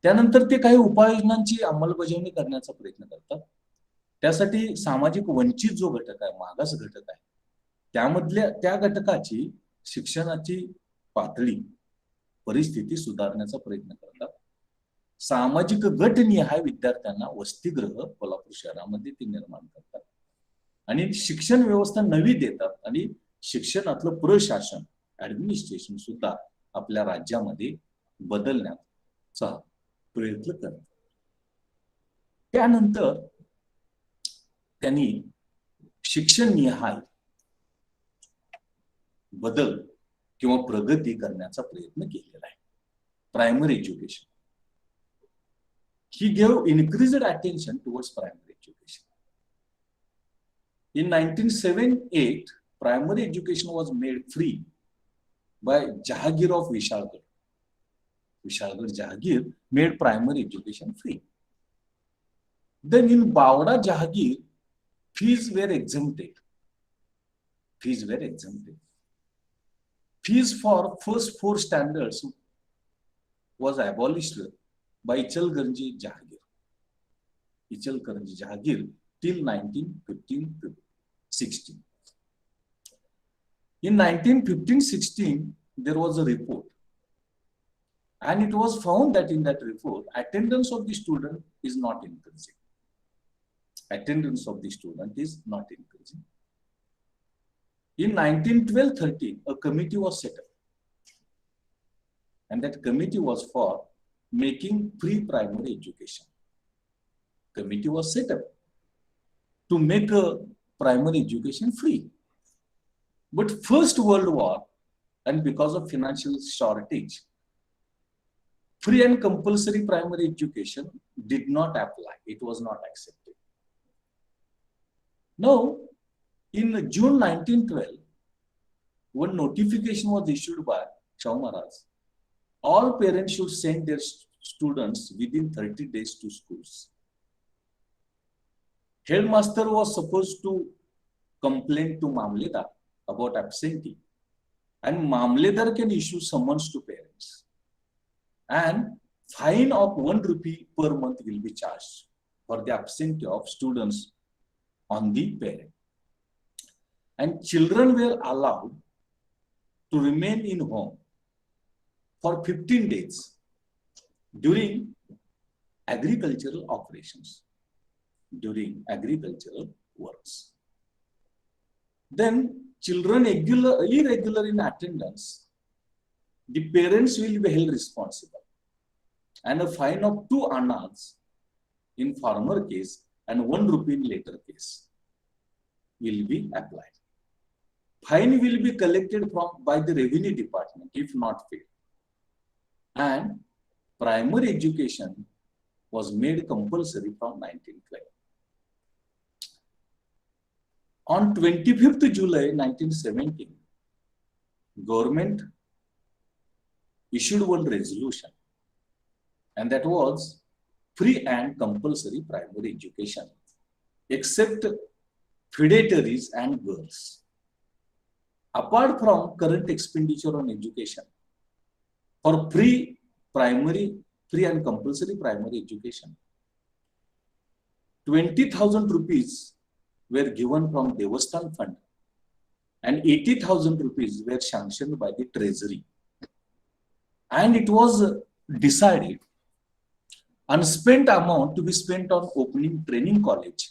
त्यानंतर ते काही उपाययोजनांची अंमलबजावणी करण्याचा प्रयत्न करतात. त्यासाठी सामाजिक वंचित जो घटक आहे, मागास घटक आहे, त्या घटकाची शिक्षणाची पातळी, परिस्थिती सुधारण्याचा प्रयत्न करतात. सामाजिक गटनिहाय विद्यार्थ्यांना वसतिगृह कोल्हापूर शहरामध्ये ते निर्माण करतात आणि शिक्षण व्यवस्था नवी देतात आणि शिक्षणातलं प्रशासन, ऍडमिनिस्ट्रेशन सुद्धा आपल्या राज्यामध्ये बदलण्याचा प्रयत्न करतात. त्यानंतर त्यांनी शिक्षण निहाय बदल किंवा प्रगती करण्याचा प्रयत्न केलेला आहे. Primary education, he gave increased attention towards primary education. In 1978, primary education was made free by Jahangir of Vishalgarh. Vishalgarh Jahangir made primary education free. Then in Bawda Jahangir, fees were exempted. Fees were exempted. Fees for first 4 standards was abolished by Ichalkaranji Jahangir. Ichalkaranji Jahangir till 1915-16. In 1915-16, there was a report, and it was found that in that report, attendance of the student is not increasing. Attendance of the student is not increasing. In 1912-13, a committee was set up, and that committee was for making pre-primary education. Committee was set up to make a primary education free. But First World War, and because of financial shortage, free and compulsory primary education did not apply. It was not accepted. Now, in June 1912, one notification was issued by Shahu Maharaj. All parents should send their students within 30 days to schools. Headmaster was supposed to complain to Mamledar about absentee, and Mamledar can issue summons to parents, and fine of 1 rupee per month will be charged for the absentee of students on the parent. And children were allowed to remain in home for 15 days during agricultural operations, during agricultural works. Then children irregular in attendance, the parents will be held responsible, and a fine of 2 annas in former case and 1 rupee in later case will be applied. Fine will be collected by the revenue department if not paid. And primary education was made compulsory from 1912. On 25th July 1917, government issued one resolution, and that was free and compulsory primary education, except feudatories and girls. Apart from current expenditure on education, for free and compulsory primary education, 20,000 rupees were given from Devasthan Fund, and 80,000 rupees were sanctioned by the Treasury. And it was decided unspent amount to be spent on opening training college,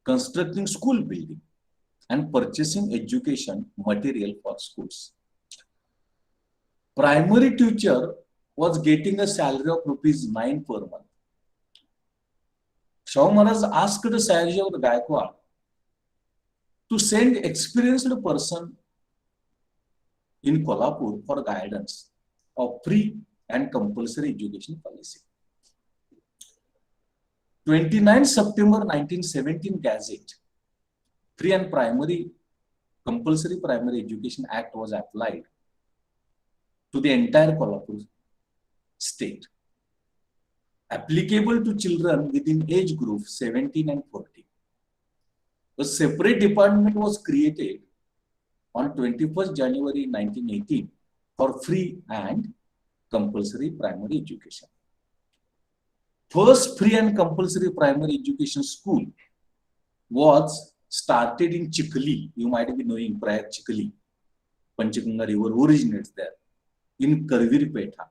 constructing school building, and purchasing education material for schools. Primary teacher was getting a salary of ₹9 per month. Shahu Maharaj asked Sayaji Gaikwad to send experienced person in Kolhapur for guidance of free and compulsory education policy. 29 September 1917 Gazette, Free and Compulsory Primary Education Act was applied to the entire Kolhapur state, applicable to children within age group 17 and 14. A separate department was created on 21st January 1918 for free and compulsory primary education. First free and compulsory primary education school was started in Chikhli. You might be knowing Prayag Chikhli. Panchganga River originates there, in Karvirpeta,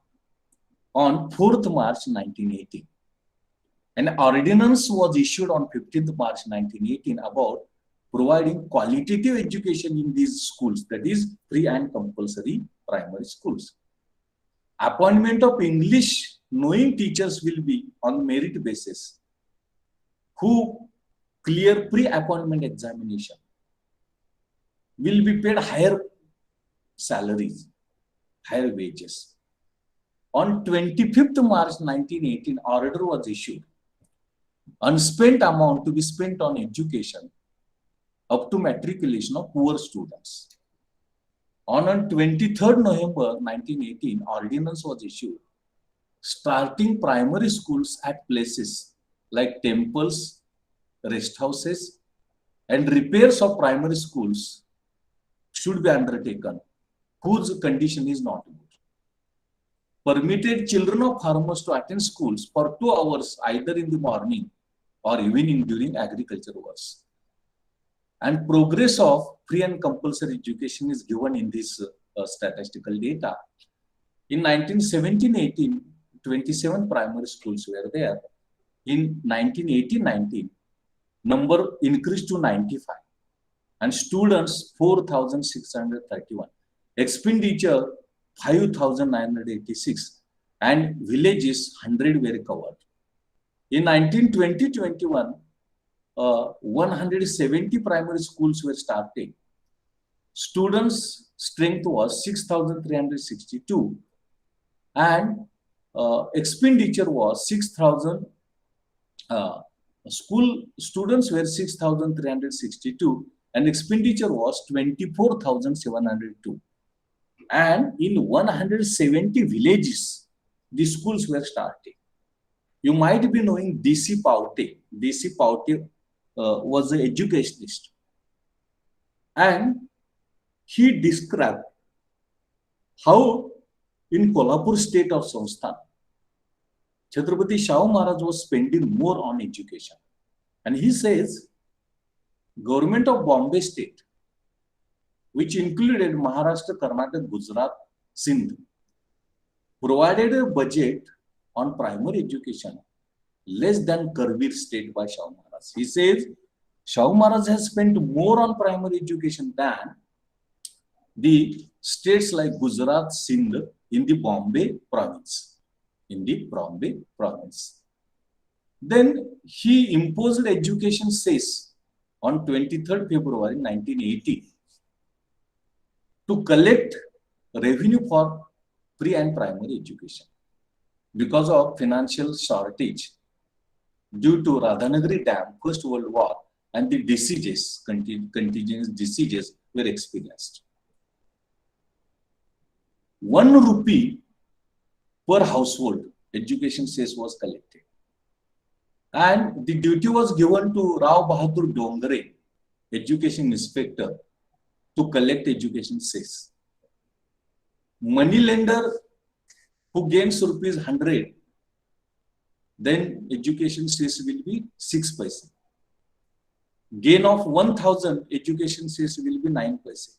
on 4th March 1918. An ordinance was issued on 15th March 1918 about providing qualitative education in these schools, that is free and compulsory primary schools. Appointment of English knowing teachers will be on merit basis, who clear pre-appointment examination will be paid higher salaries, higher wages. On 25th March 1918, order was issued. Unspent amount to be spent on education up to matriculation of poor students. On 23rd November 1918, ordinance was issued starting primary schools at places like temples, rest houses, and repairs of primary schools should be undertaken, whose condition is not good. Permitted children of farmers to attend schools for 2 hours either in the morning or evening during agriculture hours. And progress of free and compulsory education is given in this statistical data. In 1917-18, 27 primary schools were there. In 1918-19, number increased to 95 and students 4,631. Expenditure 5,986 and villages 100 were covered. In 1920-21, 170 primary schools were started. Students' strength was 6,362 and expenditure was 6,000. School students were 6,362 and expenditure was 24,702. And in 170 villages, the schools were started. You might be knowing D.C. Paute. D.C. Paute was an educationist. And he described how in Kolhapur state of Sansthan, Chhatrapati Shahu Maharaj was spending more on education. And he says, government of Bombay state, which included Maharashtra, Karnataka, Gujarat, Sindh, provided a budget on primary education less than Karvir state by Shahu Maharaj. He says, Shahu Maharaj has spent more on primary education than the states like Gujarat, Sindh in the Bombay province. Then he imposed education cess on 23rd February 1980 to collect revenue for pre and primary education. Because of financial shortage due to Radhanagari Dam, First World War, and the diseases, contagious diseases were experienced. 1 rupee per household education cess was collected. And the duty was given to Rao Bahadur Dongre, education inspector, to collect education cess. Money lender who gains rupees 100, then education cess will be 6 paise. Gain of 1,000, education cess will be 9 paise.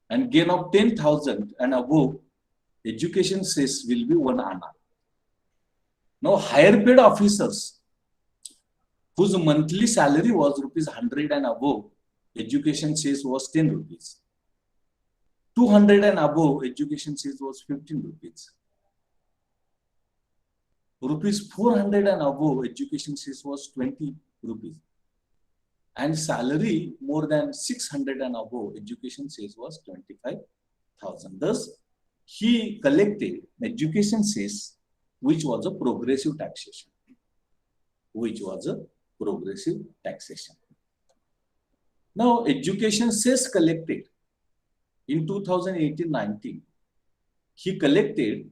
And gain of 10,000 and above, education cess will be 1 anna. Now, higher paid officers whose monthly salary was rupees 100 and above, education cess was 10 rupees. 200 and above, education cess was 15 rupees. Rupees 400 and above, education cess was 20 rupees. And salary more than 600 and above, education cess was 25,000. Thus, he collected education cess, which was a progressive taxation. Now, education cess collected in 2018-19, he collected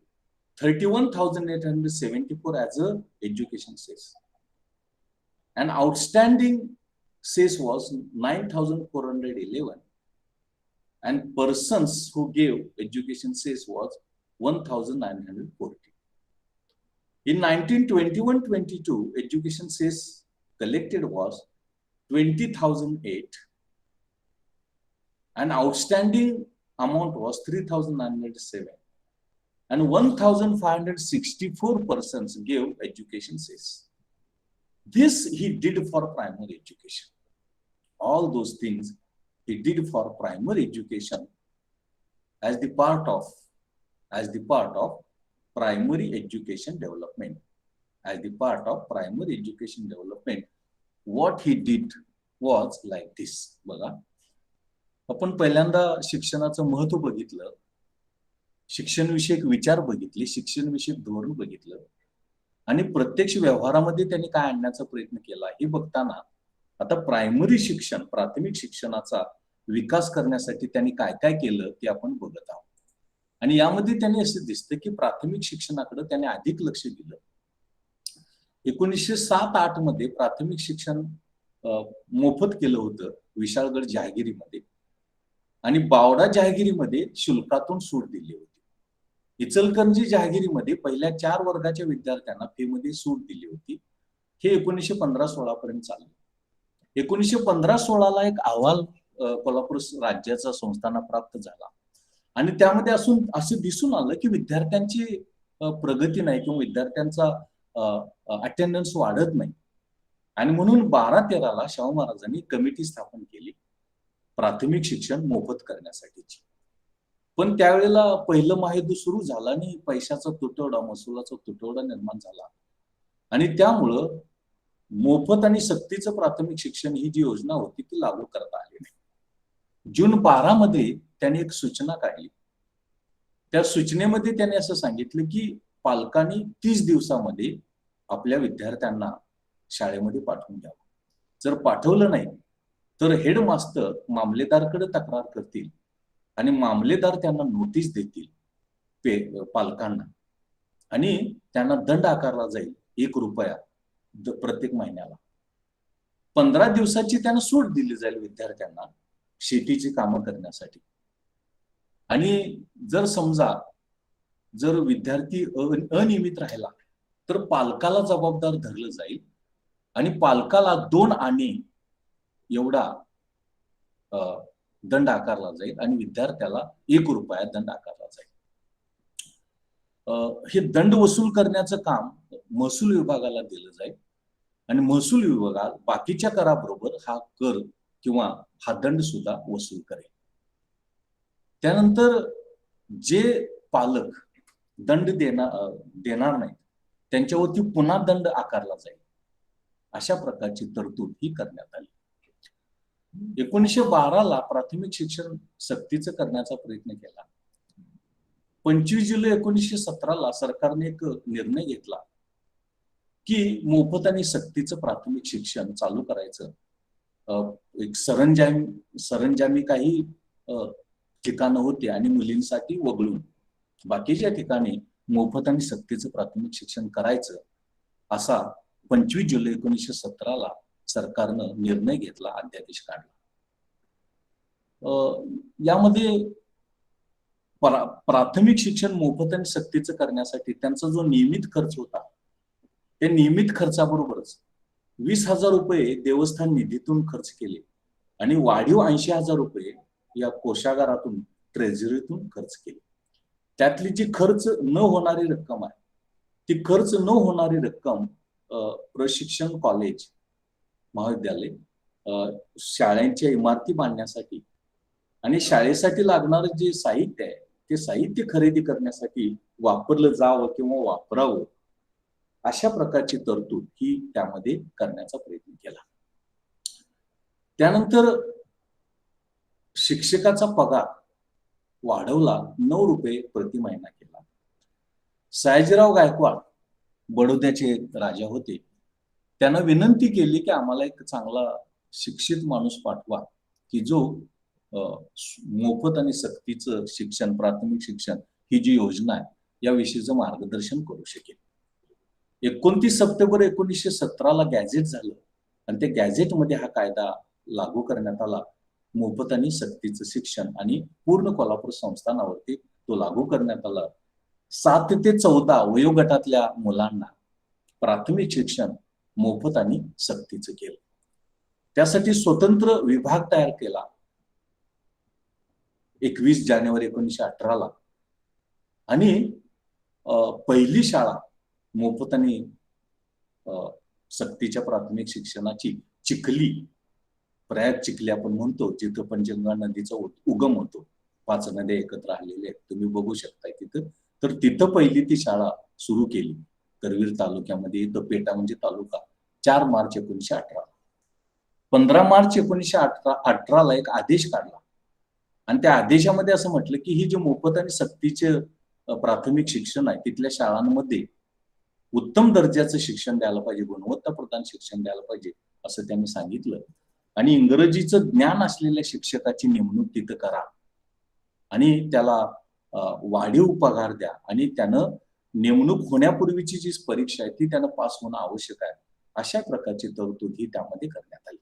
31,874 as a education cess. And outstanding cess was 9,411. And persons who gave education cess was 1,940. In 1921-22, education cess collected was 20,008. And outstanding amount was 3,907. And 1,564 persons gave education cess. This he did for primary education. All those things he did for primary education as the part of primary education development. What he did was like this. बघा, आपण पहिल्यांदा शिक्षणाचं महत्व बघितलं, शिक्षणविषयक विचार बघितले, शिक्षणविषयक धोरण बघितलं आणि प्रत्यक्ष व्यवहारामध्ये त्यांनी काय आणण्याचा प्रयत्न केला हे बघताना आता प्रायमरी शिक्षण, प्राथमिक शिक्षणाचा विकास करण्यासाठी त्यांनी काय काय केलं ते आपण बघत आहोत. आणि यामध्ये त्यांनी असं दिसतं की प्राथमिक शिक्षणाकडे त्यांनी अधिक लक्ष दिलं. 1907-8 मध्ये प्राथमिक शिक्षण मोफत केलं होतं विशाळगड जहागिरीमध्ये आणि बावडा जहागिरीमध्ये शुल्कातून सूट दिली होती. इचलकरंजी जहागिरीमध्ये पहिल्या 4 वर्गाच्या विद्यार्थ्यांना फीमध्ये सूट दिली होती. हे 1915-16 पर्यंत चाललं. 1915-16 ला एक अहवाल कोल्हापूर राज्याचा संस्थांना प्राप्त झाला आणि त्यामध्ये असं दिसून आलं की विद्यार्थ्यांची प्रगती नाही किंवा विद्यार्थ्यांचा अटेंडन्स वाढत नाही आणि म्हणून 12-13 ला शाहू महाराजांनी कमिटी स्थापन केली प्राथमिक शिक्षण मोफत करण्यासाठीची. पण त्यावेळेला पहिलं महायुद्ध सुरू झालं आणि पैशाचा तुटवडा, महसुलाचा तुटवडा निर्माण झाला आणि त्यामुळं मोफत आणि सक्तीचं प्राथमिक शिक्षण ही जी योजना होती ती लागू करता आली नाही. जून 12 मध्ये त्यांनी एक सूचना काढली. त्या सूचनेमध्ये त्यांनी असं सांगितलं की पालकांनी 30 दिवसामध्ये आपल्या विद्यार्थ्यांना शाळेमध्ये पाठवून द्यावं. जर पाठवलं नाही तर हेडमास्टर मामलेदारकडे तक्रार करतील आणि मामलेदार त्यांना नोटीस देतील पालकांना आणि त्यांना दंड आकारला जाईल 1 रुपया प्रत्येक महिन्याला. 15 दिवसाची त्यांना सूट दिली जाईल विद्यार्थ्यांना शेतीची कामं करण्यासाठी. आणि जर समजा जर विद्यार्थी अनियमित राहिला तर पालकाला जबाबदार धरलं जाईल आणि पालकाला 2 आणे एवढा दंड आकारला जाईल आणि विद्यार्थ्याला 1 रुपया दंड आकारला जाईल. हे दंड वसूल करण्याचं काम महसूल विभागाला दिलं जाईल आणि महसूल विभाग बाकीच्या कराबरोबर हा कर किंवा हा दंड सुद्धा वसूल करेल. त्यानंतर जे पालक दंड देणार नाहीत त्यांच्यावरती पुन्हा दंड आकारला जाईल. अशा प्रकारची तरतूद ही करण्यात आली. 1912 ला प्राथमिक शिक्षण सक्तीचं करण्याचा प्रयत्न केला. 25 जुलै 1917 ला सरकारने एक निर्णय घेतला की मोफत आणि सक्तीचं प्राथमिक शिक्षण चालू करायचं. एक सरंजामी काही ठिकाणं होती आणि मुलींसाठी वगळून बाकीच्या ठिकाणी मोफत आणि सक्तीचं प्राथमिक शिक्षण करायचं असा 25 जुलै 1917 ला सरकारनं निर्णय घेतला, अध्यादेश काढला. यामध्ये प्राथमिक शिक्षण मोफत आणि सक्तीचं करण्यासाठी त्यांचा जो नियमित खर्च होता त्या नियमित खर्चाबरोबरच 20,000 रुपये देवस्थान निधीतून खर्च केले आणि वाढीव 80,000 रुपये या कोषागारातून, ट्रेझरीतून खर्च केले. त्यातली जी खर्च न होणारी रक्कम आहे ती खर्च न होणारी रक्कम प्रशिक्षण कॉलेज, महाविद्यालय, शाळांच्या इमारती बांधण्यासाठी आणि शाळेसाठी लागणारं जे साहित्य आहे ते साहित्य खरेदी करण्यासाठी वापरलं जावं किंवा वापरावं अशा प्रकारची तरतूद ही त्यामध्ये करण्याचा प्रयत्न केला. त्यानंतर शिक्षकाचा पगार वाढवला, 9 रुपये प्रति महिना केला. सयाजीराव गायकवाड बडोद्याचे राजा होते, त्यांना विनंती केली की आम्हाला एक चांगला शिक्षित माणूस पाठवा की जो मोफत आणि सक्तीचं शिक्षण, प्राथमिक शिक्षण ही जी योजना आहे याविषयीचं मार्गदर्शन करू शकेल. 29 सप्टेंबर 1917 ला गॅझेट झालं आणि त्या गॅझेटमध्ये हा कायदा लागू करण्यात आला. मोफत आणि सक्तीचं शिक्षण आणि पूर्ण कोल्हापूर संस्थानावरती तो लागू करण्यात आला. 7 ते 14 वयोगटातल्या मुलांना प्राथमिक शिक्षण मोफत आणि सक्तीचं केलं. त्यासाठी स्वतंत्र विभाग तयार केला 21 जानेवारी 1918 ला आणि पहिली शाळा मोफत आणि सक्तीच्या प्राथमिक शिक्षणाची चिखली, प्रयाग चिखली आपण म्हणतो, जिथं पंचगंगा नदीचा उगम होतो, 5 नद्या एकत्र आलेल्या आहेत, तुम्ही बघू शकता तिथं. तर तिथं पहिली ती शाळा सुरू केली करवीर तालुक्यामध्ये. इथं पेटा म्हणजे तालुका, 4 मार्च 1918. 15 मार्च 1918ला एक आदेश काढला आणि त्या आदेशामध्ये असं म्हटलं की ही जे मोफत आणि सक्तीचे प्राथमिक शिक्षण आहे तिथल्या शाळांमध्ये उत्तम दर्जाचं शिक्षण द्यायला पाहिजे, गुणवत्ता प्रधान शिक्षण द्यायला पाहिजे असं त्यांनी सांगितलं. आणि इंग्रजीचं ज्ञान असलेल्या शिक्षकाची नेमणूक तिथं करा आणि त्याला वाढीव पगार द्या आणि त्यानं नेमणूक होण्यापूर्वीची जी परीक्षा आहे ती त्यानं पास होणं आवश्यक आहे, अशा प्रकारची तरतूद ही त्यामध्ये करण्यात आली.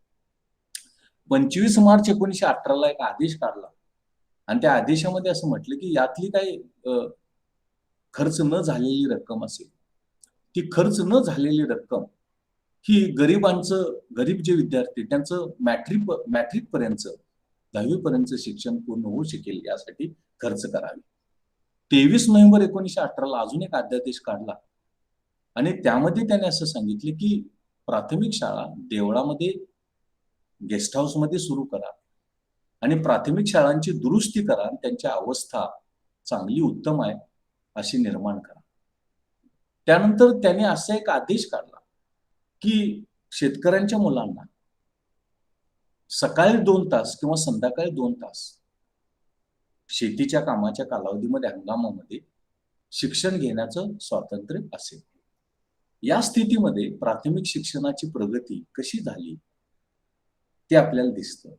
25 मार्च 1918ला एक आदेश काढला आणि त्या आदेशामध्ये असं म्हटलं की यातली काही खर्च न झालेली रक्कम असेल, ती खर्च न झालेली रक्कम ही गरीब जे विद्यार्थी त्यांचं मॅट्रिक पर्यंत 10वी पर्यंत शिक्षण पूर्ण होऊ शकेल यासाठी खर्च करावे. 23 नोव्हेंबर 1918ला अजून एक अध्यादेश काढला आणि त्यामध्ये त्याने असं सांगितले की प्राथमिक शाळा देवळामध्ये, गेस्ट हाऊस मध्ये सुरू करा आणि प्राथमिक शाळांची दुरुस्ती करा आणि त्यांची अवस्था चांगली उत्तम आहे अशी निर्माण करा. त्यानंतर त्याने असा एक आदेश काढला की शेतकऱ्यांच्या मुलांना सकाळी 2 तास किंवा संध्याकाळी 2 तास शेतीच्या कामाच्या कालावधीमध्ये, हंगामामध्ये शिक्षण घेण्याचं स्वातंत्र्य असेल. या स्थितीमध्ये प्राथमिक शिक्षणाची प्रगती कशी झाली ते आपल्याला दिसतं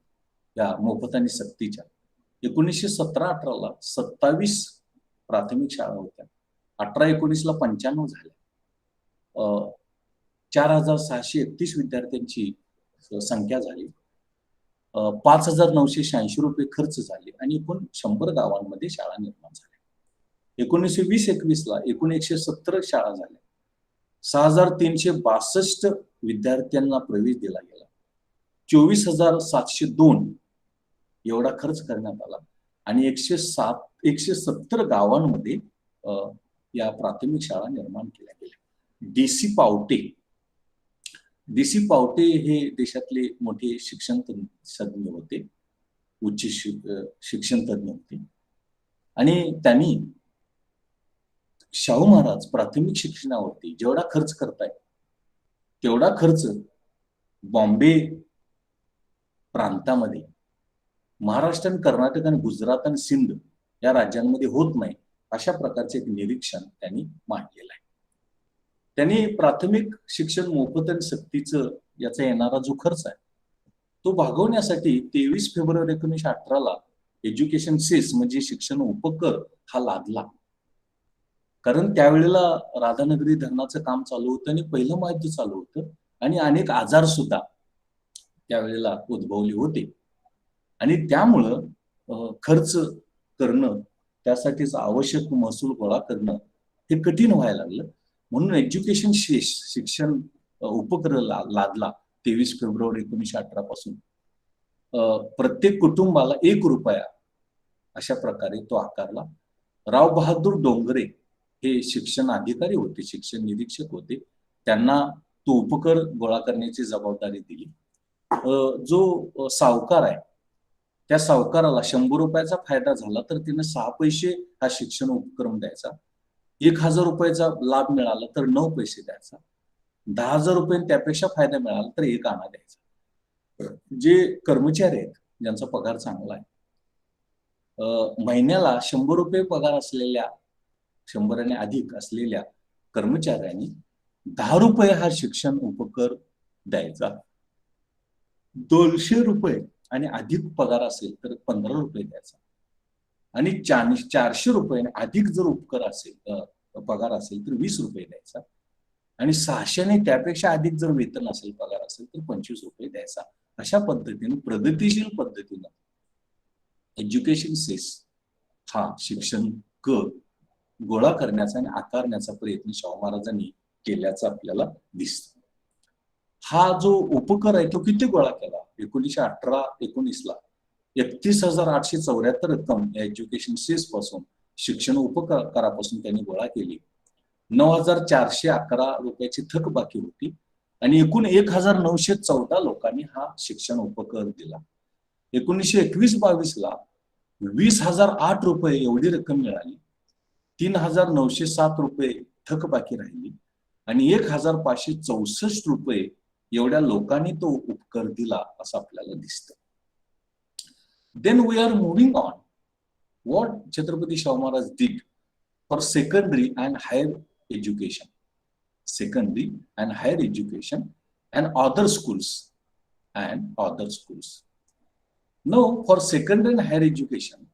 या मोफत आणि सक्तीच्या. 1917-18ला 27 प्राथमिक शाळा होत्या. 18-19ला 95 झाल्या. 4631 विद्यार्थ्यांची संख्या झाली. 5,986 रुपये खर्च झाले आणि एकूण 100 गावांमध्ये शाळा निर्माण झाल्या. 1920-21ला एकूण 170 शाळा झाल्या. 6,362 विद्यार्थ्यांना प्रवेश दिला गेला. 24,702 एवढा खर्च करण्यात आला आणि 170 गावांमध्ये या प्राथमिक शाळा निर्माण केल्या गेल्या. डी.सी. पावटे हे देशातले मोठे शिक्षण तज्ञ होते, उच्च शिक्षण तज्ञ होते आणि त्यांनी शाहू महाराज प्राथमिक शिक्षणावरती जेवढा खर्च करतायत तेवढा खर्च बॉम्बे प्रांतामध्ये, महाराष्ट्र आणि कर्नाटक आणि गुजरात आणि सिंध या राज्यांमध्ये होत नाही अशा प्रकारचे एक निरीक्षण त्यांनी मांडलेलं आहे. त्यांनी प्राथमिक शिक्षण मोफत आणि सक्तीचं याचा येणारा जो खर्च आहे तो भागवण्यासाठी 23 फेब्रुवारी 1918ला एज्युकेशन सेस म्हणजे शिक्षण उपकर हा लादला. कारण त्यावेळेला राधानगरी धरणाचं काम चालू होतं आणि पहिलं महायुद्ध चालू होतं आणि अनेक आजार सुद्धा त्यावेळेला उद्भवले होते आणि त्यामुळं खर्च करणं, त्यासाठीच आवश्यक महसूल गोळा करणं हे कठीण व्हायला लागलं. म्हणून एज्युकेशन सेस शिक्षण उपकर लादला 23 फेब्रुवारी 1918 पासून. प्रत्येक कुटुंबाला 1 रुपया अशा प्रकारे तो आकारला. राव बहादूर डोंगरे हे शिक्षण अधिकारी होते, शिक्षण निरीक्षक होते, त्यांना तो उपकर गोळा करण्याची जबाबदारी दिली. जो सावकार आहे त्या सावकाराला 100 रुपयाचा फायदा झाला तर तिने 6 पैसे हा शिक्षण उपक्रम द्यायचा. 1,000 रुपयाचा लाभ मिळाला तर 9 पैसे द्यायचा. 10,000 रुपये त्यापेक्षा फायदा मिळाला तर 1 आणा द्यायचा. जे कर्मचारी आहेत ज्यांचा पगार चांगला आहे, महिन्याला 100 रुपये पगार असलेल्या, 100 आणि अधिक असलेल्या कर्मचाऱ्यांनी 10 रुपये हा शिक्षण उपकर द्यायचा. 200 रुपये आणि अधिक पगार असेल तर 15 रुपये द्यायचा आणि 400 रुपये अधिक जर उपकर असेल, पगार असेल तर 20 रुपये द्यायचा आणि 600 आणि त्यापेक्षा अधिक जर वेतन असेल, पगार असेल तर 25 रुपये द्यायचा. अशा पद्धतीने प्रगतिशील पद्धतीनं एज्युकेशन सेस हा शिक्षण कर गोळा करण्याचा आणि आकारण्याचा प्रयत्न शाहू महाराजांनी केल्याचा आपल्याला दिसतं. हा जो उपकर आहे तो किती गोळा केला? 1918-19ला 31,874 रक्कम एज्युकेशन सेस पासून, शिक्षण उपकरापासून त्यांनी गोळा केली. 9,411 रुपयाची थक बाकी होती आणि एकूण 1,914 लोकांनी हा शिक्षण उपकर दिला. 1921-22ला 20,008 रुपये एवढी रक्कम मिळाली. 3,907 रुपये थक बाकी राहिली आणि 1,564 रुपये एवढ्या लोकांनी तो उपकर दिला असं आपल्याला दिसतं. Then we are moving on. What Chhatrapati Shivaji Maharaj did for secondary and higher education, secondary and higher education, and other schools Now, for secondary and higher education,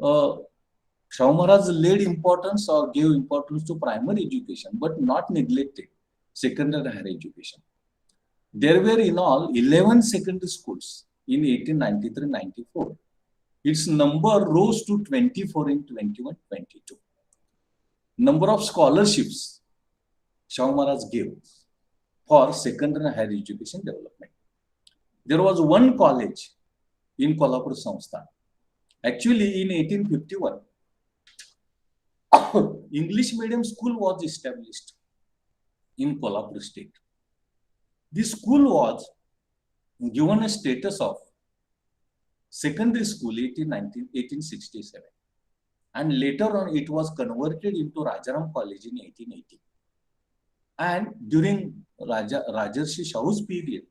Shivaji Maharaj laid importance or gave importance to primary education, but not neglected secondary and higher education. There were in all 11 secondary schools in 1893-94. Its number rose to 24 in 21-22. Number of scholarships Shivaji Maharaj gave for secondary and higher education development. There was one college in Kolhapur Samsthan. Actually, in 1851, English medium school was established in Kolhapur state. This school was given a status of secondary school 1867, and later on it was converted into Rajaram College in 1880. And during Rajarshi Shahu's period,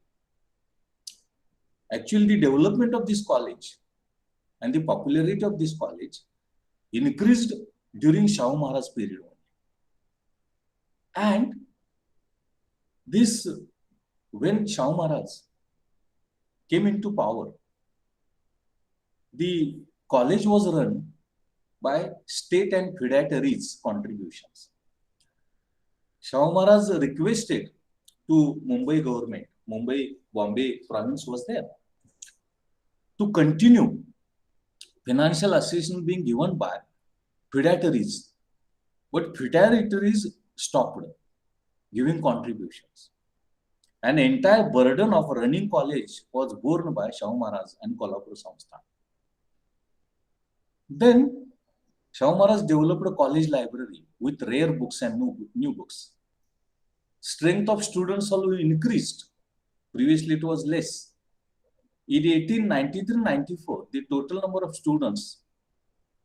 actually the development of this college and the popularity of this college increased during Shahu Maharaj's period only. And this, when Shahu Maharaj came into power, the college was run by state and feudatories' contributions. Shahu Maharaj requested to Mumbai government, Mumbai, Bombay province was there, to continue financial assistance being given by feudatories. But feudatories stopped giving contributions. An entire burden of running college was borne by Shahu Maharaj and Kolhapur Samsthan. Then Shahu Maharaj developed a college library with rare books and new books. Strength of students also increased. Previously it was less. In 1893-94, the total number of students,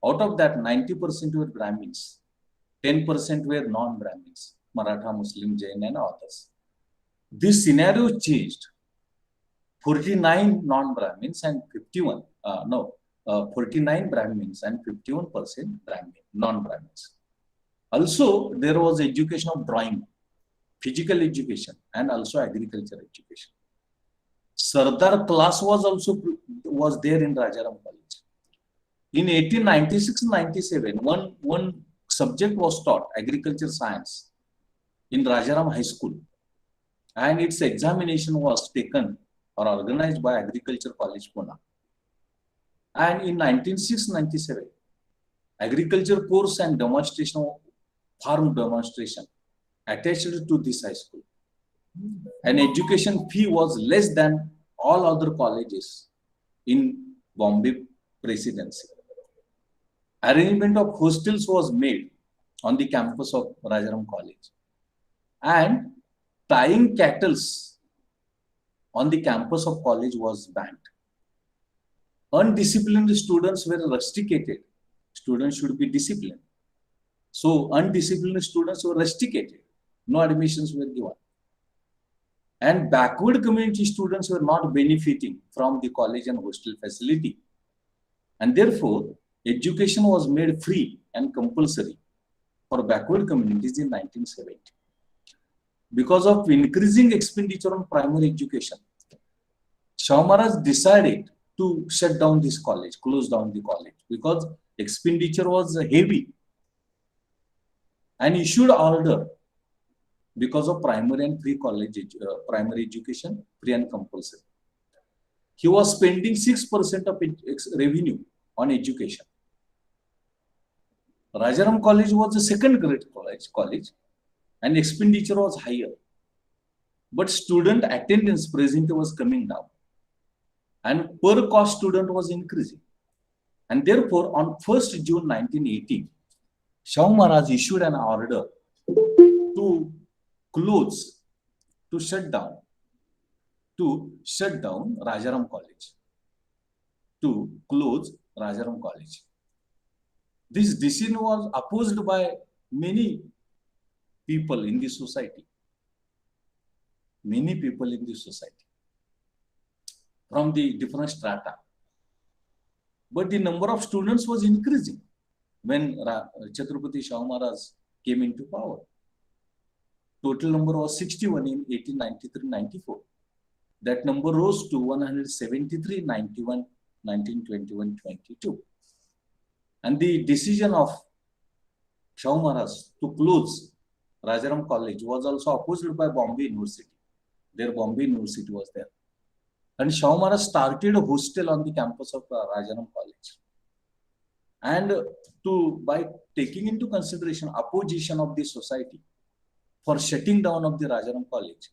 out of that 90% were Brahmins, 10% were non-Brahmins, Maratha, Muslim, Jain and others. This scenario changed. 49 non-Brahmins and 49 Brahmins and 51% non-Brahmins. Also, there was education of drawing, physical education, and also agriculture education. Sardar class was there in Rajaram College. In 1896-97, one subject was taught, agriculture science, in Rajaram High School, and its examination was taken or organized by Agriculture College, Pune. And in 1996-97, agriculture course and demonstration, farm demonstration attached to this high school. And education fee was less than all other colleges in Bombay Presidency. Arrangement of hostels was made on the campus of Rajaram College. And tying cattle on the campus of college was banned. Undisciplined students were rusticated. Students should be disciplined. So undisciplined students were rusticated. No admissions were given. And backward community students were not benefiting from the college and hostel facility. And therefore, education was made free and compulsory for backward communities in 1970. Because of increasing expenditure on primary education, Shahu Maharaj decided to shut down this college, close down the college, because expenditure was heavy, and issued order because of primary and free college, primary education, free and compulsory. He was spending 6% of revenue on education. Rajaram College was the second grade college, and expenditure was higher. But student attendance present was coming down, and per cost student was increasing. And therefore, on 1st June 1980, Shahu Maharaj issued an order to shut down Rajaram College, to close Rajaram College. This decision was opposed by many people in the society. many people in the society from the different strata. But the number of students was increasing when Chhatrapati Shahu Maharaj came into power. Total number was 61 in 1893-94. That number rose to 173, 91, 1921, 22. And the decision of Shahu Maharaj to close Rajaram College was also opposed by Bombay University. Their Bombay University was there. And Shahu Maharaj started a hostel on the campus of Rajaram College. And by taking into consideration opposition of the society for shutting down of the Rajaram College,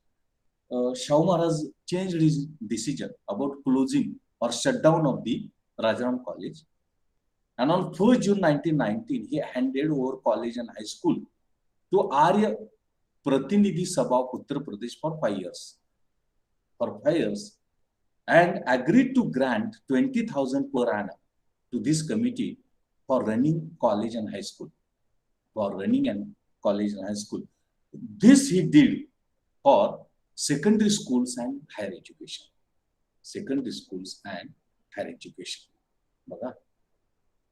Shahu Maharaj changed his decision about closing or shutdown of the Rajaram College. And on 1st June 1919, he handed over college and high school to Arya Pratinidhi Sabha of Uttar Pradesh for 5 years. For 5 years, and agreed to grant 20,000 per annum to this committee for running college and high school. This he did for secondary schools and higher education. बघा,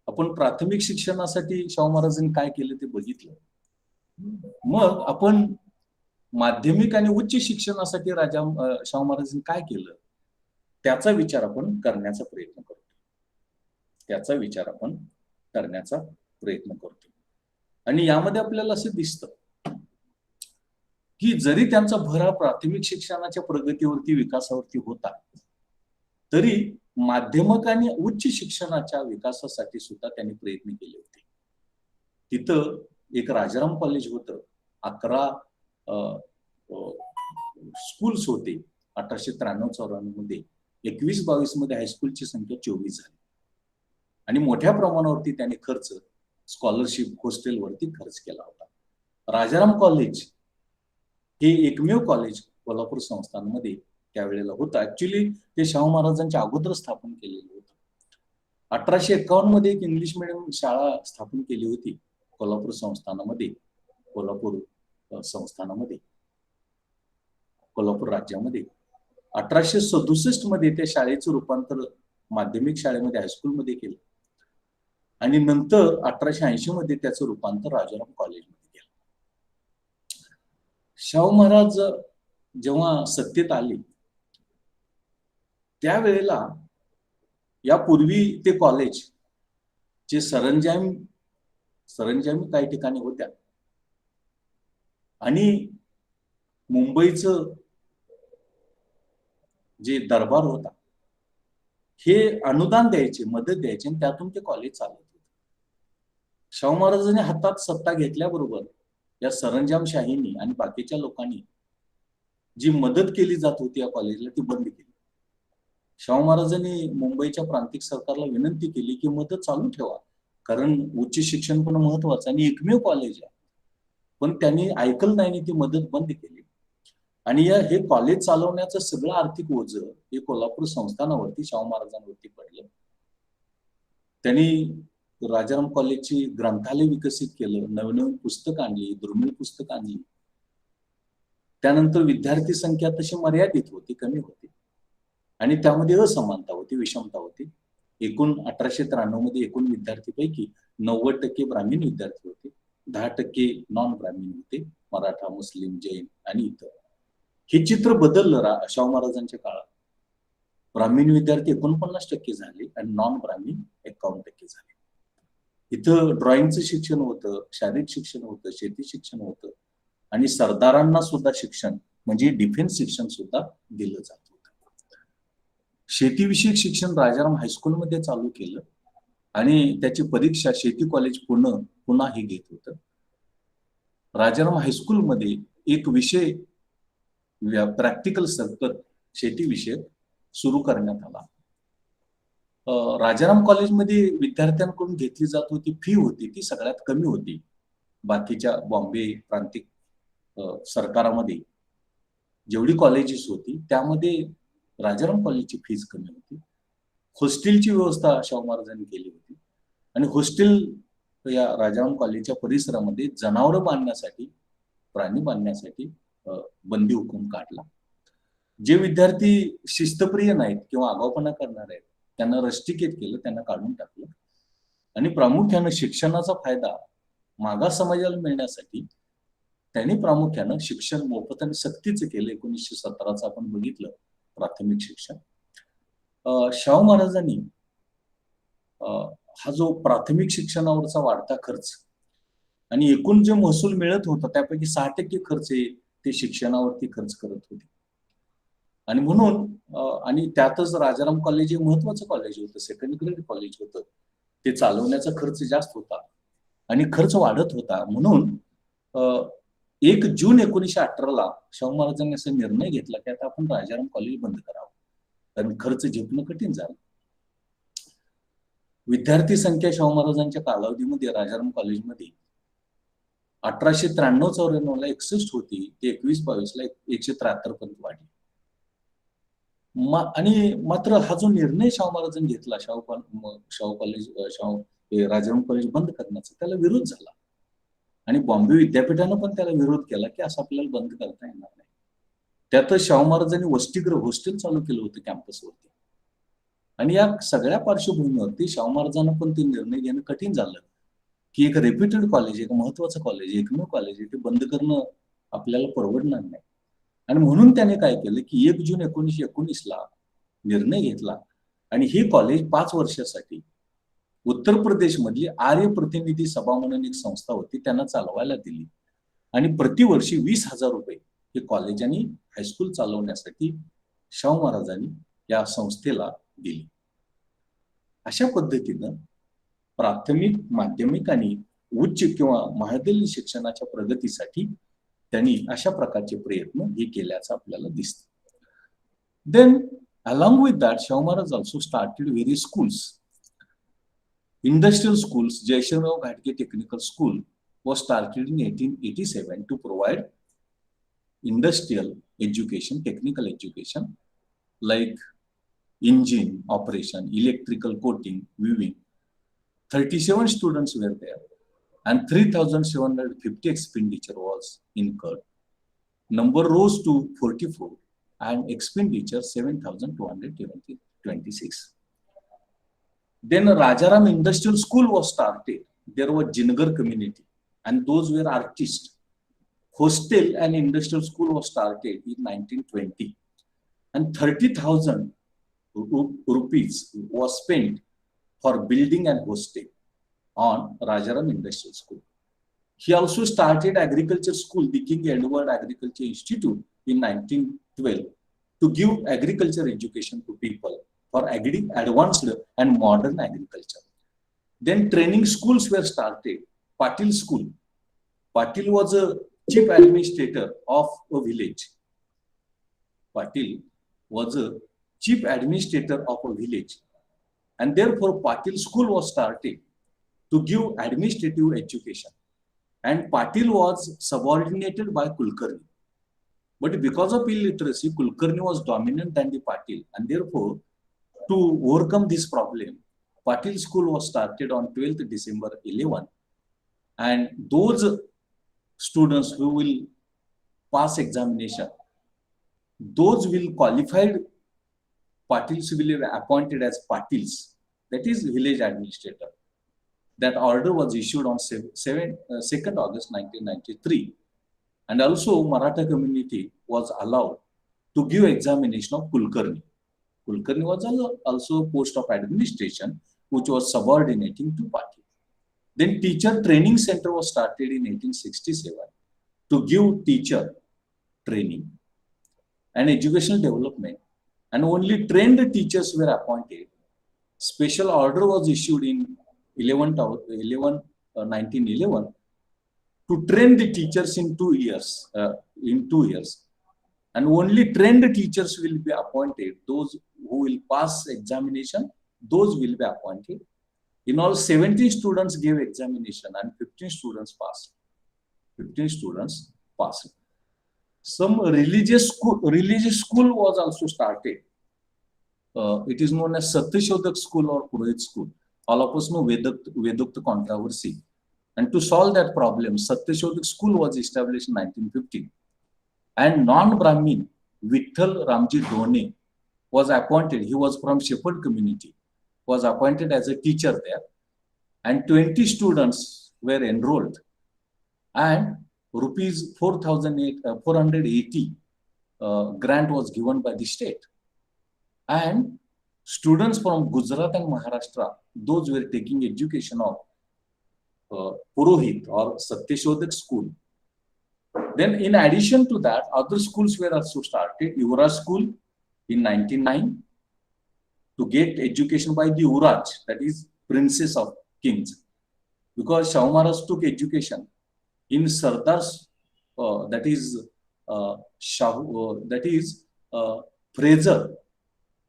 आपण प्राथमिक शिक्षणासाठी शाहू महाराजांनी काय केलं ते बघितलं. मग आपण माध्यमिक आणि उच्च शिक्षणासाठी शाहू महाराजांनी काय केलं त्याचा विचार आपण करण्याचा प्रयत्न करतो. आणि यामध्ये आपल्याला असं दिसतं की जरी त्यांचा भर प्राथमिक शिक्षणाच्या प्रगतीवरती विकासावरती होता, तरी माध्यमिक आणि उच्च शिक्षणाच्या विकासासाठी सुद्धा त्यांनी प्रयत्न केले होते. तिथं एक राजाराम कॉलेज होतं, 11 स्कूल्स होते. 1893-94 मध्ये 21-22 मध्ये हायस्कूलची संख्या 24 झाली. आणि मोठ्या प्रमाणावरती त्यांनी खर्च स्कॉलरशिप हॉस्टेलवरती खर्च केला होता. राजाराम कॉलेज हे एकमेव कॉलेज कोल्हापूर संस्थानमध्ये त्यावेळेला होतं. ऍक्च्युली ते शाहू महाराजांच्या अगोदर स्थापन केलेलं होतं. 1851 मध्ये एक इंग्लिश मिडियम शाळा स्थापन केली होती कोल्हापूर राज्यामध्ये. 1867 मध्ये त्या शाळेचं रूपांतर माध्यमिक शाळेमध्ये हायस्कूलमध्ये केलं. आणि नंतर 1880 मध्ये त्याचं रूपांतर राजाराम कॉलेजमध्ये केलं. शाहू महाराज जेव्हा सत्तेत आले त्यावेळेला यापूर्वी ते कॉलेज जे सरंजामी काही ठिकाणी होत्या आणि मुंबईचं जे दरबार होता हे अनुदान द्यायचे, मदत द्यायचे आणि त्यातून ते कॉलेज चालत होते. शाहू महाराजांनी हातात सत्ता घेतल्याबरोबर या सरंजामशाहीनी आणि बाकीच्या लोकांनी जी मदत केली जात होती या कॉलेजला ती बंद केली. शाहू महाराजांनी मुंबईच्या प्रांतिक सरकारला विनंती केली की मदत चालू ठेवा, कारण उच्च शिक्षण पण महत्वाचं आणि एकमेव कॉलेज आहे. पण त्यांनी ऐकलं नाही आणि ती मदत बंद केली. आणि हे कॉलेज चालवण्याचं सगळं आर्थिक ओझं हे कोल्हापूर संस्थानावरती शाहू महाराजांवरती पडलं. त्यांनी राजाराम कॉलेजची ग्रंथालय विकसित केलं, नवनवीन पुस्तक आणली, दुर्मिळ पुस्तक आणली. त्यानंतर विद्यार्थी संख्या तशी मर्यादित होती, कमी होती आणि त्यामध्ये असमानता होती, विषमता होती. एकूण 1893 मध्ये एकूण विद्यार्थीपैकी 90% ब्राह्मण विद्यार्थी होते, 10% नॉन ब्राह्मण होते, मराठा, मुस्लिम, जैन आणि इतर. हे चित्र बदललं शाहू महाराजांच्या काळात. ब्राह्मण विद्यार्थी 49% झाले आणि नॉन ब्राह्मण 51% झाले. इथं ड्रॉइंगचं शिक्षण होतं, शारीरिक शिक्षण होतं, शेती शिक्षण होतं आणि सरदारांना सुद्धा शिक्षण म्हणजे डिफेन्स शिक्षण सुद्धा दिलं जात होतं. शेतीविषयक शिक्षण राजाराम हायस्कूलमध्ये चालू केलं आणि त्याची परीक्षा शेती कॉलेज पुन्हा हे घेत होतं. राजाराम हायस्कूलमध्ये एक विषय प्रॅक्टिकल सर्कल शेती विषय सुरू करण्यात आला. राजाराम कॉलेजमध्ये विद्यार्थ्यांकडून घेतली जात होती फी होती ती सगळ्यात कमी होती. बाकीच्या बॉम्बे प्रांतिक सरकारामध्ये जेवढी कॉलेजेस होती त्यामध्ये राजाराम कॉलेजची फीज कमी होती. हॉस्टेलची व्यवस्था शाहू महाराजांनी केली होती आणि हॉस्टेल या राजाराम कॉलेजच्या परिसरामध्ये जनावरं बांधण्यासाठी, प्राणी बांधण्यासाठी बंदी हुकूम काढला जे विद्यार्थी शिस्तप्रिय नाहीत किंवा आगाऊपणा करणार आहेत त्यांना रस्टिकेट केलं, त्यांना काढून टाकलं. आणि प्रामुख्यानं शिक्षणाचा फायदा मागास समाजाला मिळण्यासाठी त्यांनी प्रामुख्यानं शिक्षण मोफत आणि सक्तीचं केलं. 1917चं आपण बघितलं प्राथमिक शिक्षण. शाहू महाराजांनी हा जो प्राथमिक शिक्षणावरचा वाढता खर्च आणि एकूण जे महसूल मिळत होता त्यापैकी 6% खर्च ते शिक्षणावरती खर्च करत होते. आणि म्हणून आणि त्यातच राजाराम कॉलेज हे महत्वाचं कॉलेज होतं, सेकंड ग्रेड कॉलेज होतं. ते चालवण्याचा खर्च जास्त होता आणि खर्च वाढत होता. म्हणून 1 जून 1918ला शाहू महाराजांनी असा निर्णय घेतला की आता आपण राजाराम कॉलेज बंद करावं, कारण खर्च झेपणं कठीण झालं. विद्यार्थी संख्या शाहू महाराजांच्या कालावधीमध्ये राजाराम कॉलेजमध्ये 1893-94ला 61 होती, ते 21-22ला 173 पर्यंत वाढली. आणि मात्र हा जो निर्णय शाहू महाराजांनी घेतला राजाराम कॉलेज बंद करण्याचा, त्याला विरोध झाला आणि बॉम्बे विद्यापीठानं पण त्याला विरोध केला की असं आपल्याला बंद करता येणार नाही. त्यातच शाहू महाराजांनी वसतिगृह हॉस्टेल चालू केलं होतं कॅम्पसवरती. आणि या सगळ्या पार्श्वभूमीवरती शाहू महाराजांना पण ते निर्णय घेणं कठीण झालं की एक रेप्युटेड कॉलेज, एक महत्वाचं कॉलेज, एकमेव कॉलेज ते बंद करणं आपल्याला परवडणार नाही. आणि म्हणून त्याने काय केलं की 1 जून 1919ला निर्णय घेतला आणि हे कॉलेज 5 वर्षासाठी उत्तर प्रदेश मधली आर्य प्रतिनिधी सभा म्हणून एक संस्था होती त्यांना चालवायला दिली आणि प्रतिवर्षी 20,000 रुपये हे कॉलेज आणि हायस्कूल चालवण्यासाठी शाहू महाराजांनी या संस्थेला दिली. अशा पद्धतीनं प्राथमिक, माध्यमिक आणि उच्च किंवा महाविद्यालयीन शिक्षणाच्या प्रगतीसाठी त्यांनी अशा प्रकारचे प्रयत्न हे केल्याचं आपल्याला दिसतं. Then along with that, Shahu Maharaj also started various schools. Industrial schools, Jaishavrao Ghatke Technical School was started in 1887 to provide industrial education, technical education like engine operation, electrical coating, weaving. 37 students were there and 3,750 expenditure was incurred. Number rose to 44 and expenditure 7,226. Then Rajaram Industrial School was started. There was Jingar community and those were artists. Hostel and industrial school was started in 1920 and 30,000 rupees was spent for building and hostel on Rajaram Industrial School. He also started agriculture school, the King Edward Agriculture Institute in 1912 to give agriculture education to people for advanced and modern agriculture. Then training schools were started. Patil School. Patil was a chief administrator of a village. Patil was a chief administrator of a village. And therefore Patil School was started to give administrative education. And Patil was subordinated by Kulkarni. But because of illiteracy, Kulkarni was dominant than the Patil. And therefore, to overcome this problem, Patil School was started on 12th December 11. And those students who will pass examination, those will qualified Patils will be appointed as Patils, that is village administrator. That order was issued on 2nd August 1993. And also Maratha community was allowed to give examination of Kulkarni. Kulkarni was also a post of administration which was subordinating to Patil. Then teacher training center was started in 1867 to give teacher training and educational development, and only trained teachers were appointed. Special order was issued in 1911 to train the teachers in 2 years. And only trained teachers will be appointed. Those who will pass examination, those will be appointed. In all, 17 students gave examination and 15 students passed. 15 students passed. Some religious school was also started. It is known as Satyashodak school or Purohit school. All of us know Vedukta controversy. And to solve that problem, Satyashodak school was established in 1950. And non-Brahmin Vittal Ramji Done was appointed. He was from Shepherd community, was appointed as a teacher there, and 20 students were enrolled, and rupees 480 grant was given by the state. And students from Gujarat and Maharashtra, those were taking education of Purohit or Satyashodak school. Then in addition to that, other schools were also started. Yuvraj School in 1909 to get education by the Yuvraj, that is Princess of Kings. Because Shahu Maharaj took education in Sardar's, that is Fraser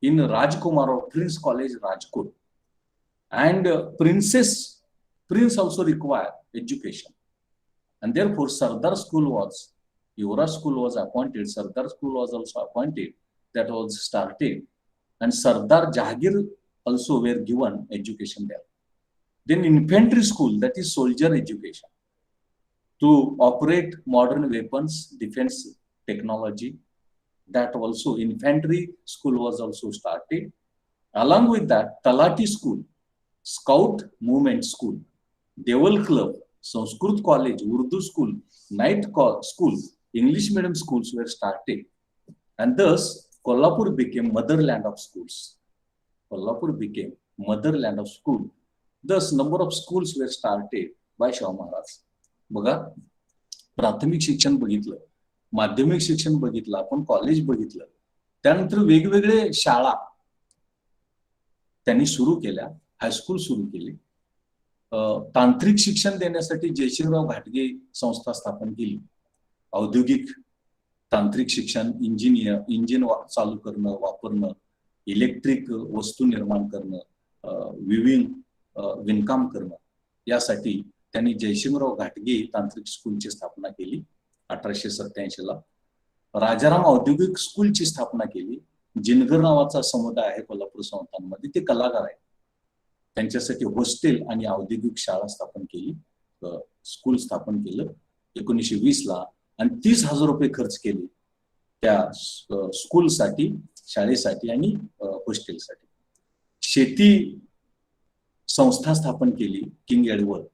in Rajkumar or Prince College, Rajkot. And Prince also required education. And therefore, Yuvraj School was appointed, Sardar School was also appointed, that was started. And Sardar Jahangir also were given education there. Then infantry school, that is soldier education, to operate modern weapons, defense technology, that also infantry school was also started. Along with that, Talati school, Scout Movement School, Deval Club, Sanskrit College, Urdu School, Night School, English medium schools were started. And thus, Kolhapur became motherland of schools. Kolhapur became motherland of school. Thus, number of schools were started by Shahu Maharaj. बघा, प्राथमिक शिक्षण बघितलं, माध्यमिक शिक्षण बघितलं, आपण कॉलेज बघितलं, त्यानंतर वेगवेगळे शाळा त्यांनी सुरू केल्या, हायस्कूल सुरू केली. तांत्रिक शिक्षण देण्यासाठी जयसिंगराव घाटगे संस्था स्थापन केली. औद्योगिक तांत्रिक शिक्षण, इंजिन चालू करणं, वापरणं, इलेक्ट्रिक वस्तू निर्माण करणं, विणकाम करणं, यासाठी त्यांनी जयसिंगराव घाटगे तांत्रिक स्कूलची स्थापना केली 1887 ला. राजाराम औद्योगिक स्कूलची स्थापना केली. जिनगर नावाचा समुदाय आहे कोल्हापूर संस्थांमध्ये, ते कलाकार आहेत, त्यांच्यासाठी हॉस्टेल आणि औद्योगिक शाळा स्थापन केली, स्कूल स्थापन केलं 1920 ला. आणि 30,000 रुपये खर्च केले त्या स्कूलसाठी, शाळेसाठी आणि हॉस्टेलसाठी. शेती संस्था स्थापन केली किंग एडवर्ड,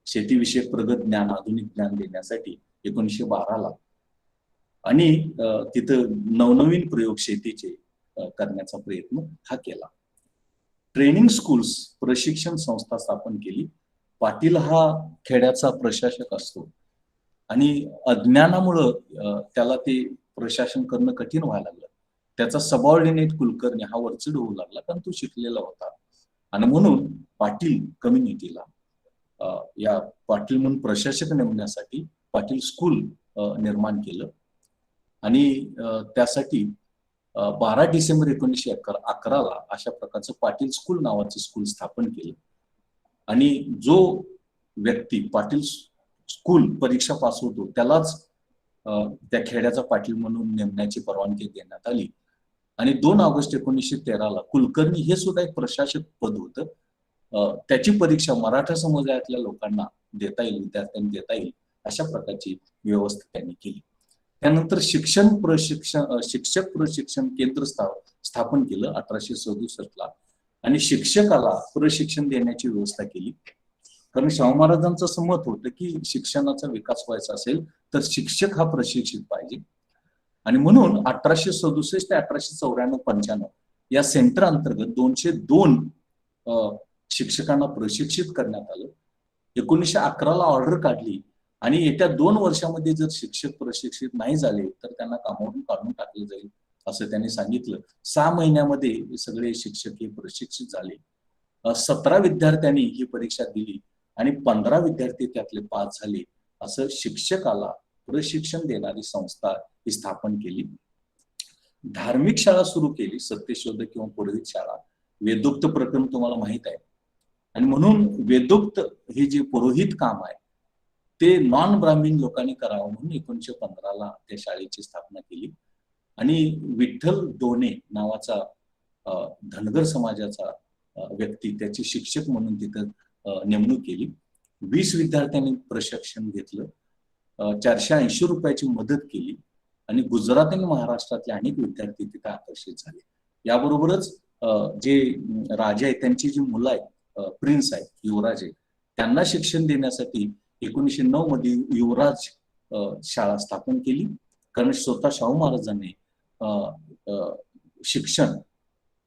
शेतीविषयक प्रगत ज्ञान, आधुनिक ज्ञान देण्यासाठी 1912 ला. आणि तिथं नवनवीन प्रयोग शेतीचे करण्याचा प्रयत्न हा केला. ट्रेनिंग स्कूल्स, प्रशिक्षण संस्था स्थापन केली. पाटील हा खेड्याचा प्रशासक असतो आणि अज्ञानामुळं त्याला ते प्रशासन करणं कठीण व्हायला लागलं. त्याचा सबऑर्डिनेट कुलकर्णी हा वरचढ होऊ लागला, कारण तो शिकलेला होता. आणि म्हणून पाटील कम्युनिटीला या पाटील म्हणून प्रशासक नेमण्यासाठी पाटील स्कूल निर्माण केलं. आणि त्यासाठी 12 डिसेंबर 1911 ला अशा प्रकारचं पाटील स्कूल नावाचं स्कूल स्थापन केलं. आणि जो व्यक्ती पाटील स्कूल परीक्षा पास होतो त्यालाच त्या खेड्याचा पाटील म्हणून नेमण्याची परवानगी देण्यात आली. आणि 2 ऑगस्ट 1913 ला कुलकर्णी हे सुद्धा एक प्रशासक पद होतं, त्याची परीक्षा मराठा समुदायातल्या लोकांना देता येईल, विद्यार्थ्यांना देता येईल अशा प्रकारची व्यवस्था त्यांनी केली. त्यानंतर शिक्षक प्रशिक्षण केंद्र स्थापन केलं 1867 ला. आणि शिक्षकाला प्रशिक्षण देण्याची व्यवस्था केली, कारण शाहू महाराजांचं असं मत होतं की शिक्षणाचा विकास व्हायचा असेल तर शिक्षक हा प्रशिक्षित पाहिजे. आणि म्हणून 1867 ते 1894-95 या सेंटर अंतर्गत 202 शिक्षकांना प्रशिक्षित करण्यात आलं. 1911 ला ऑर्डर काढली आणि येत्या 2 वर्षामध्ये जर शिक्षक प्रशिक्षित नाही झाले तर त्यांना कामावरून काढून टाकलं जाईल असं त्यांनी सांगितलं. 6 महिन्यामध्ये सगळे शिक्षक हे प्रशिक्षित झाले. 17 विद्यार्थ्यांनी ही परीक्षा दिली आणि 15 विद्यार्थी त्यातले पास झाले. असं शिक्षकाला प्रशिक्षण देणारी संस्था ही स्थापन केली. धार्मिक शाळा सुरू केली, सत्यशोधक किंवा पुरोहित शाळा. वेदोक्त प्रकरण तुम्हाला माहित आहे, आणि म्हणून वेदोक्त हे जे पुरोहित काम आहे ते नॉन ब्राह्मण लोकांनी करावं म्हणून 1915 ला त्या शाळेची स्थापना केली. आणि विठ्ठल डोने नावाचा धनगर समाजाचा व्यक्ती त्याचे शिक्षक म्हणून तिथं नेमणूक केली. 20 विद्यार्थ्यांनी प्रशिक्षण घेतलं, 480 रुपयाची मदत केली. आणि गुजरात आणि महाराष्ट्रातले अनेक विद्यार्थी तिथे आकर्षित झाले. याबरोबरच जे राजे आहेत त्यांची जी मुलं आहेत, प्रिन्स आहेत, युवराज आहेत, त्यांना शिक्षण देण्यासाठी 1909 मध्ये युवराज शाळा स्थापन केली. कारण स्वतः शाहू महाराजांनी शिक्षण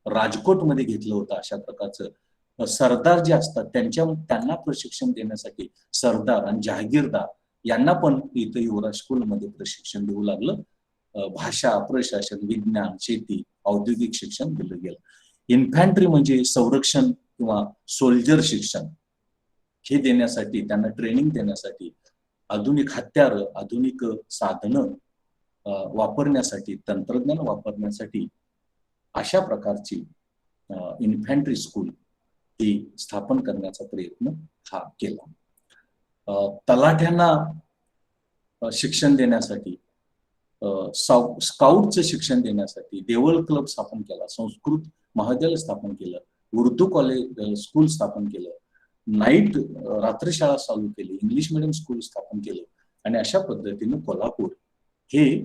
राजकोटमध्ये घेतलं होतं. अशा प्रकारचं सरदार जे असतात त्यांना प्रशिक्षण देण्यासाठी सरदार आणि जहागीरदार यांना पण इथं युवराज स्कूलमध्ये प्रशिक्षण देऊ लागलं. भाषा, प्रशासन, विज्ञान, शेती, औद्योगिक शिक्षण दिलं गेलं. इन्फॅन्ट्री म्हणजे संरक्षण किंवा सोल्जर शिक्षण हे देण्यासाठी, त्यांना ट्रेनिंग देण्यासाठी आधुनिक हत्यार, आधुनिक साधनं वापरण्यासाठी, तंत्रज्ञान वापरण्यासाठी अशा प्रकारची इन्फॅन्ट्री स्कूल ही स्थापन करण्याचा प्रयत्न हा केला. तलाठ्यांना शिक्षण देण्यासाठी, स्काउटचं शिक्षण देण्यासाठी देवळ क्लब स्थापन केला, संस्कृत महाविद्यालय स्थापन केलं, उर्दू कॉलेज स्कूल स्थापन केलं, नाईट रात्रशाळा चालू केली, इंग्लिश मिडियम स्कूल स्थापन केलं. आणि अशा पद्धतीने कोल्हापूर हे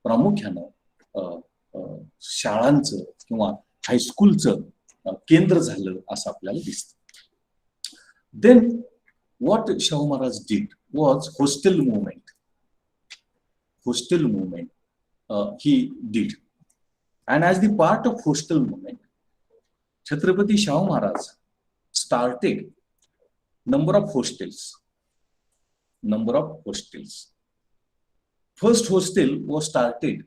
प्रामुख्यानं शाळांचं किंवा हायस्कूलचं केंद्र झालं असं आपल्याला दिसतं. Then what Shahu Maharaj did was hostel movement. Hostel movement he did, and as the part of hostel movement, Chhatrapati Shahu Maharaj started number of hostels. First hostel was started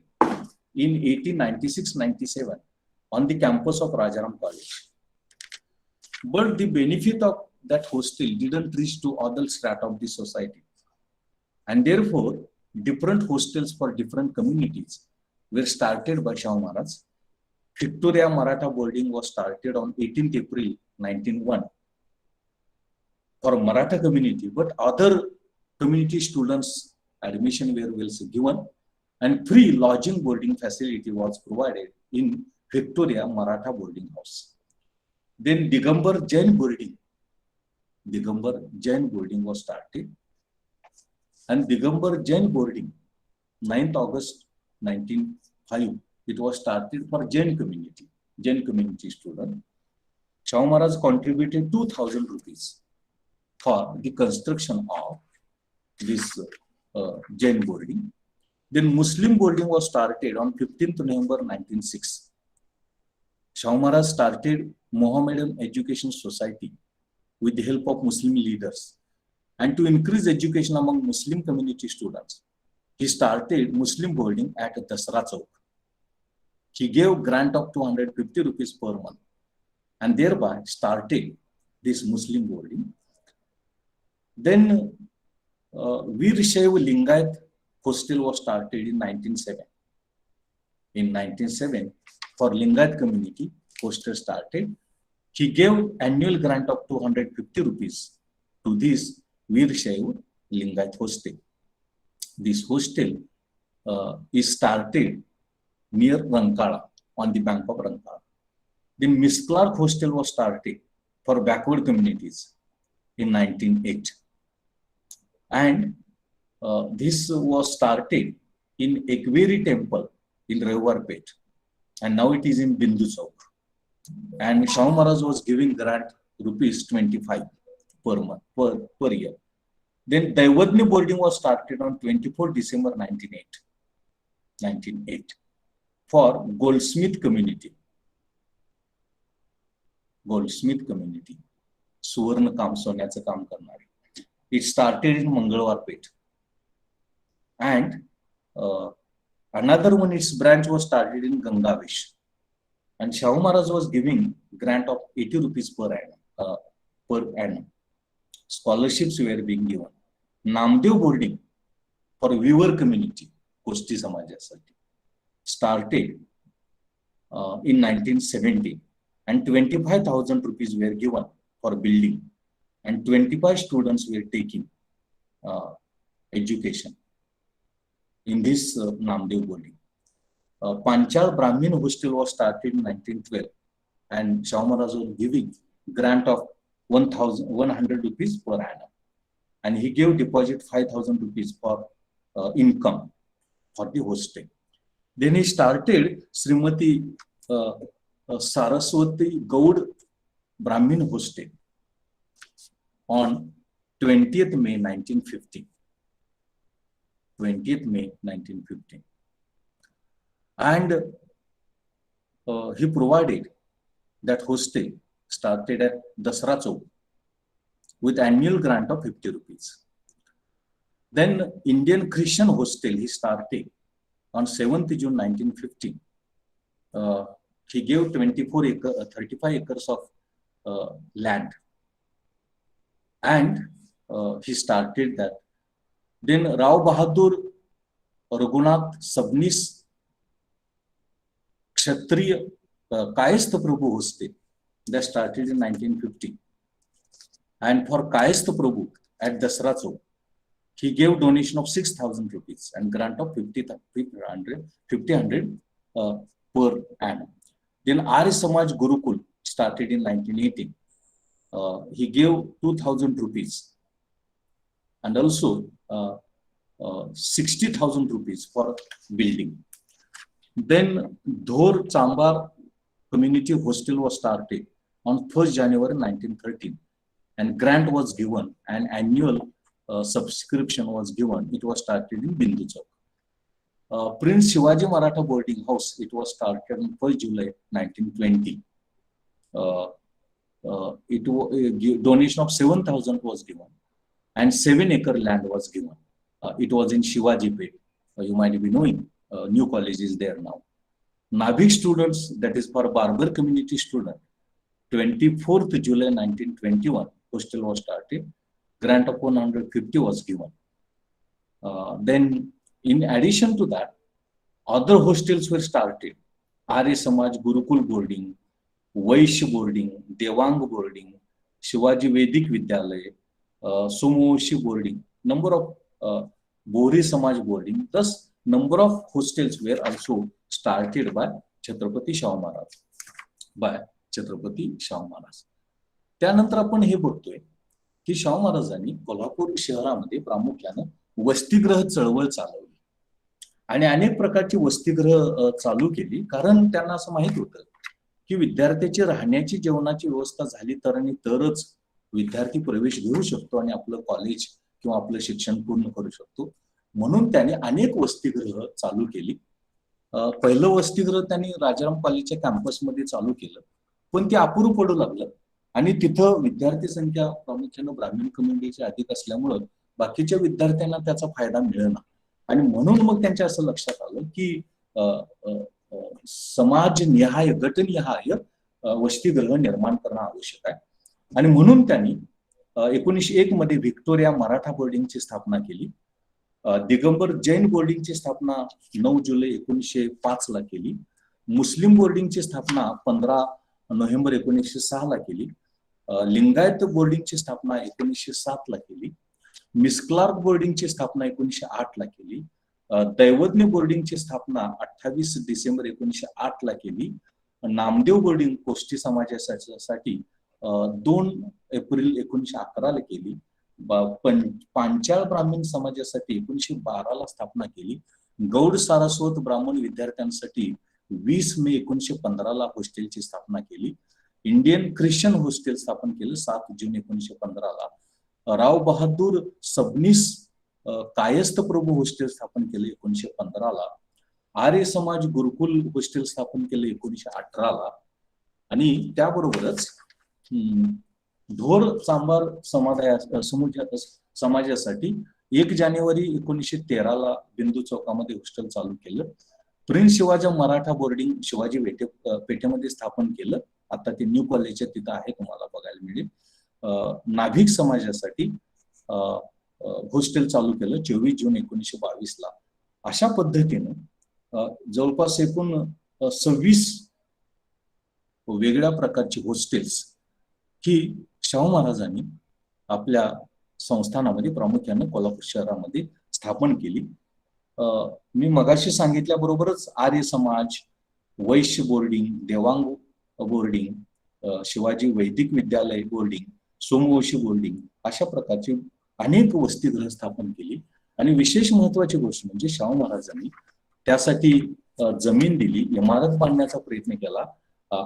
in 1896-97 on the campus of Rajaram College, but the benefit of that hostel didn't reach to other strata of the society, and therefore different hostels for different communities were started by Shahu Maharaj. Victoria Maratha boarding was started on 18th April 1901 for Maratha community, but other community students admission were also given, and free lodging boarding facility was provided in Victoria Maratha boarding house. Then Digambar Jain boarding was started, and Digambar Jain boarding 9th August 1905 it was started for Jain community student. Shahu Maharaj contributed 2,000 rupees for the construction of this Jain boarding. Then Muslim boarding was started on 15th November 1906. Shahu Maharaj started Mohammedan Education Society with the help of Muslim leaders, and to increase education among Muslim community students, he started Muslim boarding at Dasra Chowk. He gave grant of 250 rupees per month, and thereby started this Muslim boarding. Then Veer Shaiva Lingayat hostel was started in 1907. In 1907, for Lingayat community, hostel started. He gave annual grant of 250 rupees to this Veer Shaiva Lingayat hostel. This hostel is started near Rankala, on the bank of Rankala. Then Miss Clark hostel was started for backward communities in 1908. And this was started in Ekveri temple in Rewarpet, and now it is in Bindu Chowk. And Shahu Maharaj was giving grant rupees 25 per month, per year. Then Daivadni boarding was started on 24 December 1908 for Goldsmith community. सुवर्ण काम, सोन्याचं काम करणारे. It started in Mangalwarpet. And another one, its branch was started in Gangavesh. And Shahu Maharaj was giving grant of 80 rupees per annum. Scholarships were being given. Namdev boarding for weaver community, Kosti Samajasati, started in 1970, and 25,000 rupees were given for building, and 25 students were taking education in this Namdev boarding. Panchal Brahmin hostel was started in 1912, and Shahu Maharaj was giving grant of 1,100 rupees per annum, and he gave deposit 5,000 rupees for income for the hostel. Then he started Srimati Saraswati Gaud Brahmin Hostel on 20th May 1950. 20th May 1950. And he provided that hostel started at Dasra Chowk with annual grant of 50 rupees. Then Indian Christian Hostel he started on 7th June 1950. He gave 35 acres of land, and he started that. Then Rao Bahadur Raghunath Sabnis Kshatriya Kayasth Prabhu Hostel that started in 1950. And for Kayasth Prabhu at Dasra Chowk, he gave donation of 6,000 rupees and grant of 5000 per annum. Then Arya Samaj Gurukul started in 1980. He gave 2,000 rupees and also 60,000 rupees for building. Then Dhor Chambar Community Hostel was started on 1st January 1913, and grant was given and annual subscription was given. It was started in Bindu Chowk. Prince Shivaji Maratha Boarding House, it was started on 1st July 1920. Donation of 7,000 was given and 7-acre land was given. It was in Shivaji Pet. You might be knowing, new college is there now. Navik students, that is for Barber community student, 24th July 1921, hostel was started. Grant of 150 was given. Then in addition to that, other hostels were started. Arya Samaj Gurukul boarding, Vaishya boarding, Devang boarding, Shivaji Vedic Vidyalaya, Somoshi boarding, number of Bori Samaj boarding. Thus, number of hostels were also started by Chhatrapati Shahu Maharaj. त्यानंतर आपण हे बघतोय की शाहू महाराजांनी कोल्हापूर शहरामध्ये प्रामुख्याने वसतिगृह चळवळ चालवली आणि अनेक प्रकारची वसतिगृह चालू केली, कारण त्यांना असं माहित होतं की विद्यार्थ्याची राहण्याची जेवणाची व्यवस्था झाली तरच विद्यार्थी प्रवेश घेऊ शकतो आणि आपलं कॉलेज किंवा आपलं शिक्षण पूर्ण करू शकतो. म्हणून त्याने अनेक वसतिगृह चालू केली. पहिलं वसतिगृह त्यांनी राजाराम कॉलेजच्या कॅम्पसमध्ये चालू केलं, पण ते अपुरं पडू लागलं आणि तिथं विद्यार्थी संख्या प्रामुख्याने ब्राह्मण कम्युनिटीची अधिक असल्यामुळं बाकीच्या विद्यार्थ्यांना त्याचा फायदा मिळेना. आणि म्हणून मग त्यांच्या असं लक्षात आलं की समाजनिहाय गटनिहाय वसतिगृह निर्माण करणं आवश्यक आहे. आणि म्हणून त्यांनी 1901 मध्ये व्हिक्टोरिया मराठा बोर्डिंगची स्थापना केली. दिगंबर जैन बोर्डिंगची स्थापना 9 जुलै 1905 ला केली. मुस्लिम बोर्डिंगची स्थापना 15 नोव्हेंबर 1906 ला केली. लिंगायत बोर्डिंगची स्थापना 1907 ला केली. मिस क्लार्क बोर्डिंगची स्थापना 1908 ला केली. दैवज्ञ बोर्डिंगची स्थापना 28 डिसेंबर 1908 ला केली. नामदेव बोर्डिंग कोष्टी समाजासाठी 2 एप्रिल 1911 ला केली. पांचाळ ब्राह्मण समाजासाठी 1912 ला स्थापना केली. गौड सारस्वत ब्राह्मण विद्यार्थ्यांसाठी 20 मे 1915 ला हॉस्टेलची स्थापना केली. इंडियन ख्रिश्चन हॉस्टेल स्थापन केलं 7 जून 1915 ला. राव बहादूर सबनीस कायस्थ प्रभू हॉस्टेल स्थापन केलं 1915 ला. आर्य समाज गुरुकुल हॉस्टेल स्थापन केलं 1918 ला. आणि त्याबरोबरच ढोर चांबार समाजासाठी 1 जानेवारी 1913 ला बिंदू चौकामध्ये हॉस्टेल चालू केलं. प्रिन्स शिवाजी मराठा बोर्डिंग शिवाजी पेठेमध्ये स्थापन केलं. आता ते न्यू कॉलेजच्या तिथं आहे, तुम्हाला बघायला मिळेल. नाभिक समाजासाठी हॉस्टेल चालू केलं 24 जून 1922 ला. अशा पद्धतीनं जवळपास एकूण 26 वेगळ्या प्रकारची हॉस्टेल्स ही शाहू महाराजांनी आपल्या संस्थानामध्ये प्रामुख्याने कोल्हापूर शहरामध्ये स्थापन केली. मी मगाशी सांगितल्याबरोबरच आर्य समाज, वैश्य बोर्डिंग, देवांग बोर्डिंग, शिवाजी वैदिक विद्यालय बोर्डिंग, सोमवंशी बोर्डिंग अशा प्रकारची अनेक वसतिगृह स्थापन केली. आणि विशेष महत्वाची गोष्ट म्हणजे शाहू महाराजांनी त्यासाठी जमीन दिली, इमारत बांधण्याचा प्रयत्न केला,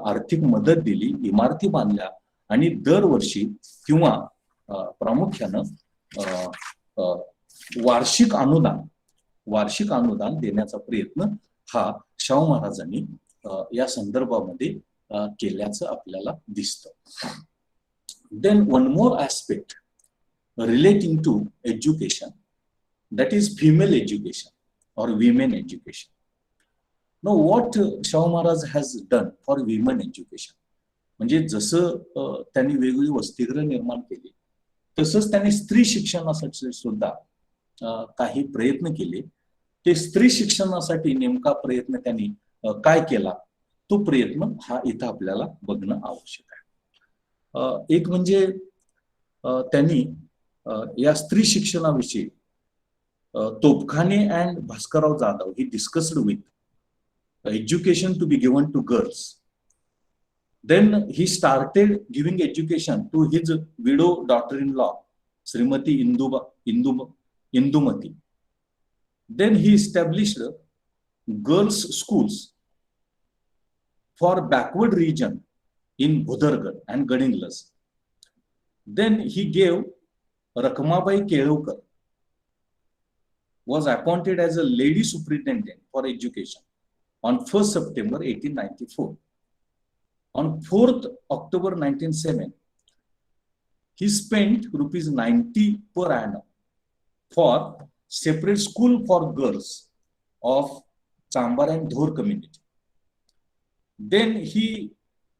आर्थिक मदत दिली, इमारती बांधल्या आणि दरवर्षी किंवा प्रामुख्यानं वार्षिक अनुदान देण्याचा प्रयत्न हा शाहू महाराजांनी या संदर्भामध्ये केल्याचं आपल्याला दिसतं. Then one more aspect relating to education, that is female education or women education. Now what Shahu Maharaj has done for women education, म्हणजे जसं त्यांनी वेगवेगळी वसतिगृह निर्माण केली तसंच त्यांनी स्त्री शिक्षणासाठी सुद्धा काही प्रयत्न केले. ते स्त्री शिक्षणासाठी नेमका प्रयत्न त्यांनी काय केला तो प्रयत्न हा इथं आपल्याला बघणं आवश्यक आहे. एक म्हणजे त्यांनी या स्त्री शिक्षणाविषयी Topkhane and Bhaskarrao Jadhav he discussed with education to be given to girls. Then he started giving education to his widow daughter in law Shrimati Indumati. Then he established girls schools for backward region in Bhudargad and Gadhinglaj. Then he gave Rakmabai Kelokar was appointed as a lady superintendent for education on 1st September 1894. On 4th October 1907, he spent ₹90 per annum for separate school for girls of Chambar and Dhor community. Then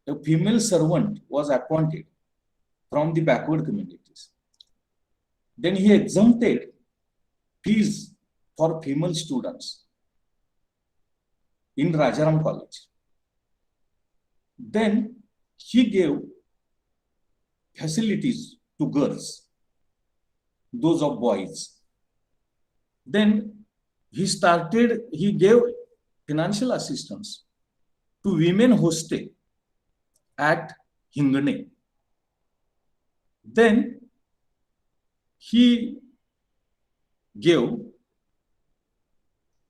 a female servant was appointed from the backward communities. Then he exempted fees for female students in Rajaram College. Then he gave facilities to girls, those of boys. Then he gave financial assistance to women hostel at Hingane. Then he gave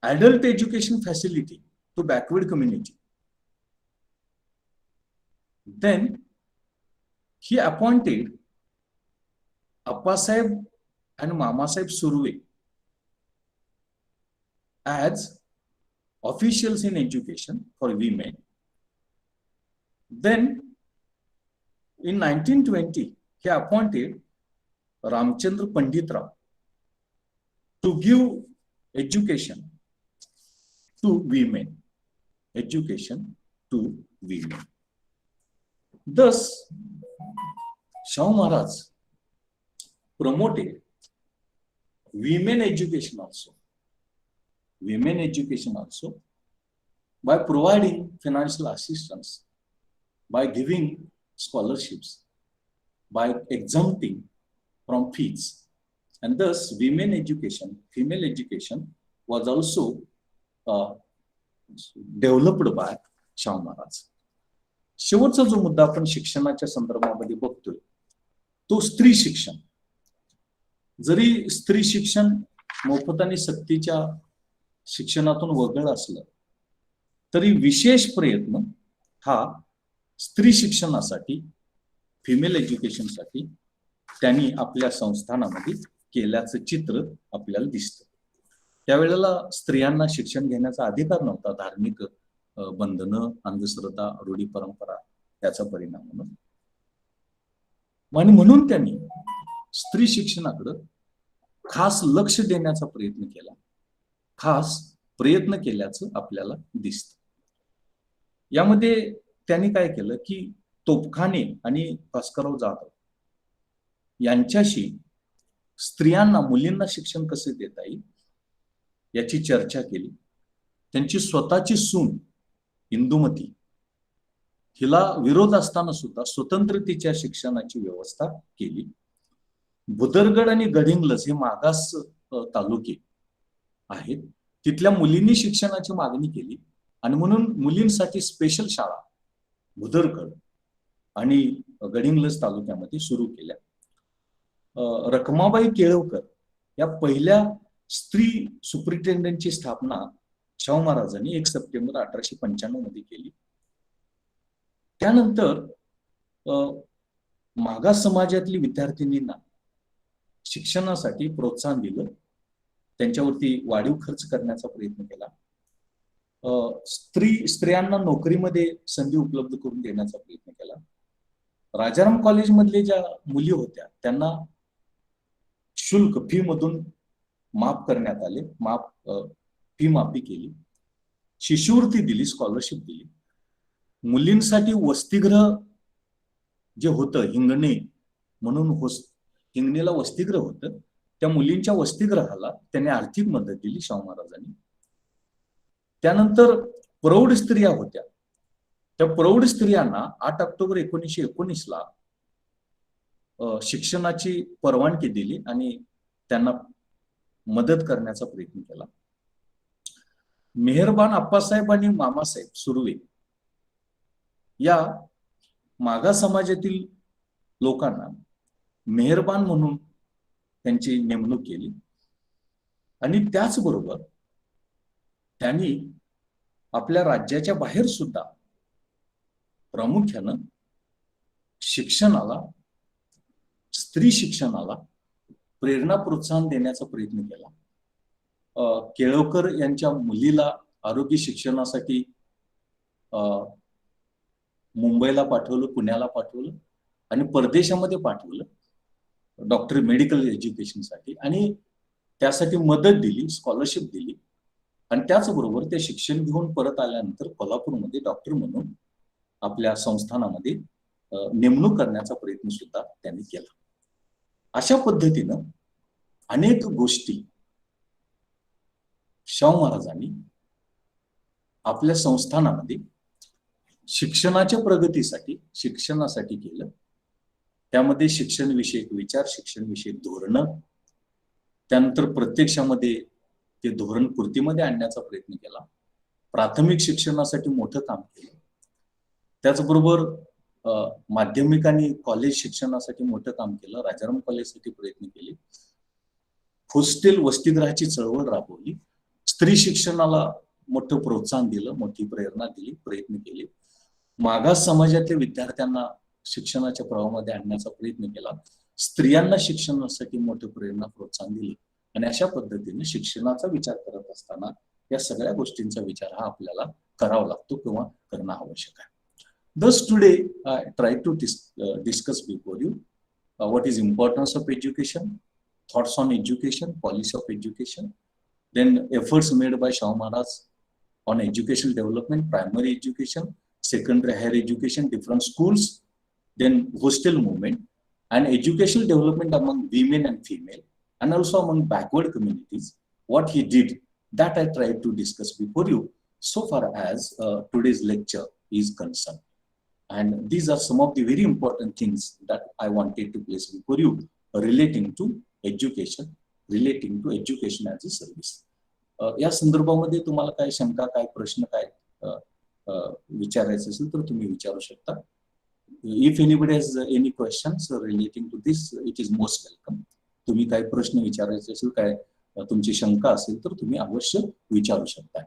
adult education facility to backward community. Then he appointed Appa Sahib and Mama Sahib Surve as officials in education for women. Then in 1920 he appointed Ramchandra Pandit Rao to give education to women. Thus, Shahu Maharaj promoted women education also by providing financial assistance, by giving scholarships, by exempting from fees, and thus female education was also developed by Shahu Maharaj. शेवटचा जो मुद्दा आपण शिक्षणाच्या संदर्भामध्ये बघतोय तो स्त्री शिक्षण. जरी स्त्री शिक्षण मोफत आणि सक्तीच्या शिक्षणातून वगळलं असलं तरी विशेष प्रयत्न हा स्त्री शिक्षणासाठी, फिमेल एज्युकेशनसाठी त्यांनी आपल्या संस्थानामध्ये केल्याचं चित्र आपल्याला दिसतं. त्यावेळेला स्त्रियांना शिक्षण घेण्याचा अधिकार नव्हता. धार्मिक बंधनं, अंधश्रद्धा, रूढी परंपरा त्याचा परिणाम म्हणून त्यांनी स्त्री शिक्षणाकडे खास लक्ष देण्याचा प्रयत्न केला, खास प्रयत्न केल्याचं आपल्याला दिसतं. यामध्ये त्यांनी काय केलं की तोपखाने आणि भास्करराव जाधव यांच्याशी स्त्रियांना, मुलींना शिक्षण कसे देता येईल याची चर्चा केली. त्यांची स्वतःची सून इंदुमती हिला विरोध असताना सुद्धा स्वतंत्रतेच्या शिक्षणाची व्यवस्था केली. भुदरगड आणि गडिंग्लज हे मागास तालुके आहेत, तिथल्या मुलींनी शिक्षणाची मागणी केली आणि म्हणून मुलींसाठी स्पेशल शाळा भुदरगड आणि गडिंग्लज तालुक्यामध्ये सुरू केल्या. रखमाबाई केळवकर या पहिल्या स्त्री सुपरिटेंडंटची स्थापना शाहू महाराजांनी 1 सप्टेंबर 1895 मध्ये केली. त्यानंतर मागास समाजातली विद्यार्थिनींना शिक्षणासाठी प्रोत्साहन दिलं, त्यांच्यावरती वाढीव खर्च करण्याचा प्रयत्न केला. स्त्रियांना नोकरीमध्ये संधी उपलब्ध करून देण्याचा प्रयत्न केला. राजाराम कॉलेजमधले ज्या मुली होत्या त्यांना शुल्क फी मधून माफ करण्यात आले, फी माफी केली, शिष्यवृत्ती दिली, स्कॉलरशिप दिली. मुलींसाठी वसतिगृह जे होतं हिंगणे म्हणून, हिंगणेला वसतिगृह होतं, त्या मुलींच्या वसतिगृहाला त्यांनी आर्थिक मदत दिली शाहू महाराजांनी. त्यानंतर प्रौढ स्त्रिया होत्या, त्या प्रौढ स्त्रियांना 8 ऑक्टोबर 1919 ला शिक्षणाची परवानगी दिली आणि त्यांना मदत करण्याचा प्रयत्न केला. मेहरबान अप्पासाहेब आणि मामासाहेब सुर्वे या मागास समाजातील लोकांना मेहरबान म्हणून त्यांची नेमणूक केली आणि त्याचबरोबर त्यांनी आपल्या राज्याच्या बाहेर सुद्धा प्रामुख्यानं शिक्षणाला, स्त्री शिक्षणाला प्रेरणा प्रोत्साहन देण्याचा प्रयत्न केला. केळवकर यांच्या मुलीला आरोग्य शिक्षणासाठी मुंबईला पाठवलं, पुण्याला पाठवलं आणि परदेशामध्ये पाठवलं डॉक्टर मेडिकल एज्युकेशनसाठी, आणि त्यासाठी मदत दिली, स्कॉलरशिप दिली. आणि त्याचबरोबर ते शिक्षण घेऊन परत आल्यानंतर कोल्हापूरमध्ये डॉक्टर म्हणून आपल्या संस्थानामध्ये नेमणूक करण्याचा प्रयत्न सुद्धा त्यांनी केला. अशा पद्धतीनं अनेक गोष्टी शाहू महाराजांनी आपल्या संस्थानामध्ये शिक्षणाच्या प्रगतीसाठी, शिक्षणासाठी केलं. त्यामध्ये शिक्षण विषयक विचार, शिक्षण विषयक धोरणं, त्यानंतर प्रत्यक्षामध्ये ते धोरण कृतीमध्ये आणण्याचा प्रयत्न केला. प्राथमिक शिक्षणासाठी मोठं काम केलं. त्याचबरोबर माध्यमिक आणि कॉलेज शिक्षणासाठी मोठं काम केलं. राजाराम कॉलेजसाठी प्रयत्न केले. हॉस्टेल वसतिगृहाची चळवळ राबवली. स्त्री शिक्षणाला मोठं प्रोत्साहन दिलं, मोठी प्रेरणा दिली, प्रयत्न केले. मागास समाजातल्या विद्यार्थ्यांना शिक्षणाच्या प्रवाहामध्ये आणण्याचा प्रयत्न केला. स्त्रियांना शिक्षणासाठी मोठं प्रेरणा प्रोत्साहन दिले. आणि अशा पद्धतीने शिक्षणाचा विचार करत असताना या सगळ्या गोष्टींचा विचार हा आपल्याला करावा लागतो किंवा करणं आवश्यक आहे. Thus today I try to discuss before you what is importance of education, thoughts on education, policy of education, then efforts made by Shahu Maharaj on educational development, primary education, secondary higher education, different schools, then hostel movement, and educational development among women and female, and also among backward communities. What he did, that I tried to discuss before you so far as today's lecture is concerned. And these are some of the very important things that I wanted to place before you relating to education as a service. या संदर्भामध्ये तुम्हाला काय शंका, काय प्रश्न, काय विचारायचं असेल तर तुम्ही विचारू शकता. If anybody has any questions relating to this, it is most welcome. तुम्ही काय प्रश्न विचारायचे असेल, काय तुमची शंका असेल तर तुम्ही अवश्य विचारू शकता.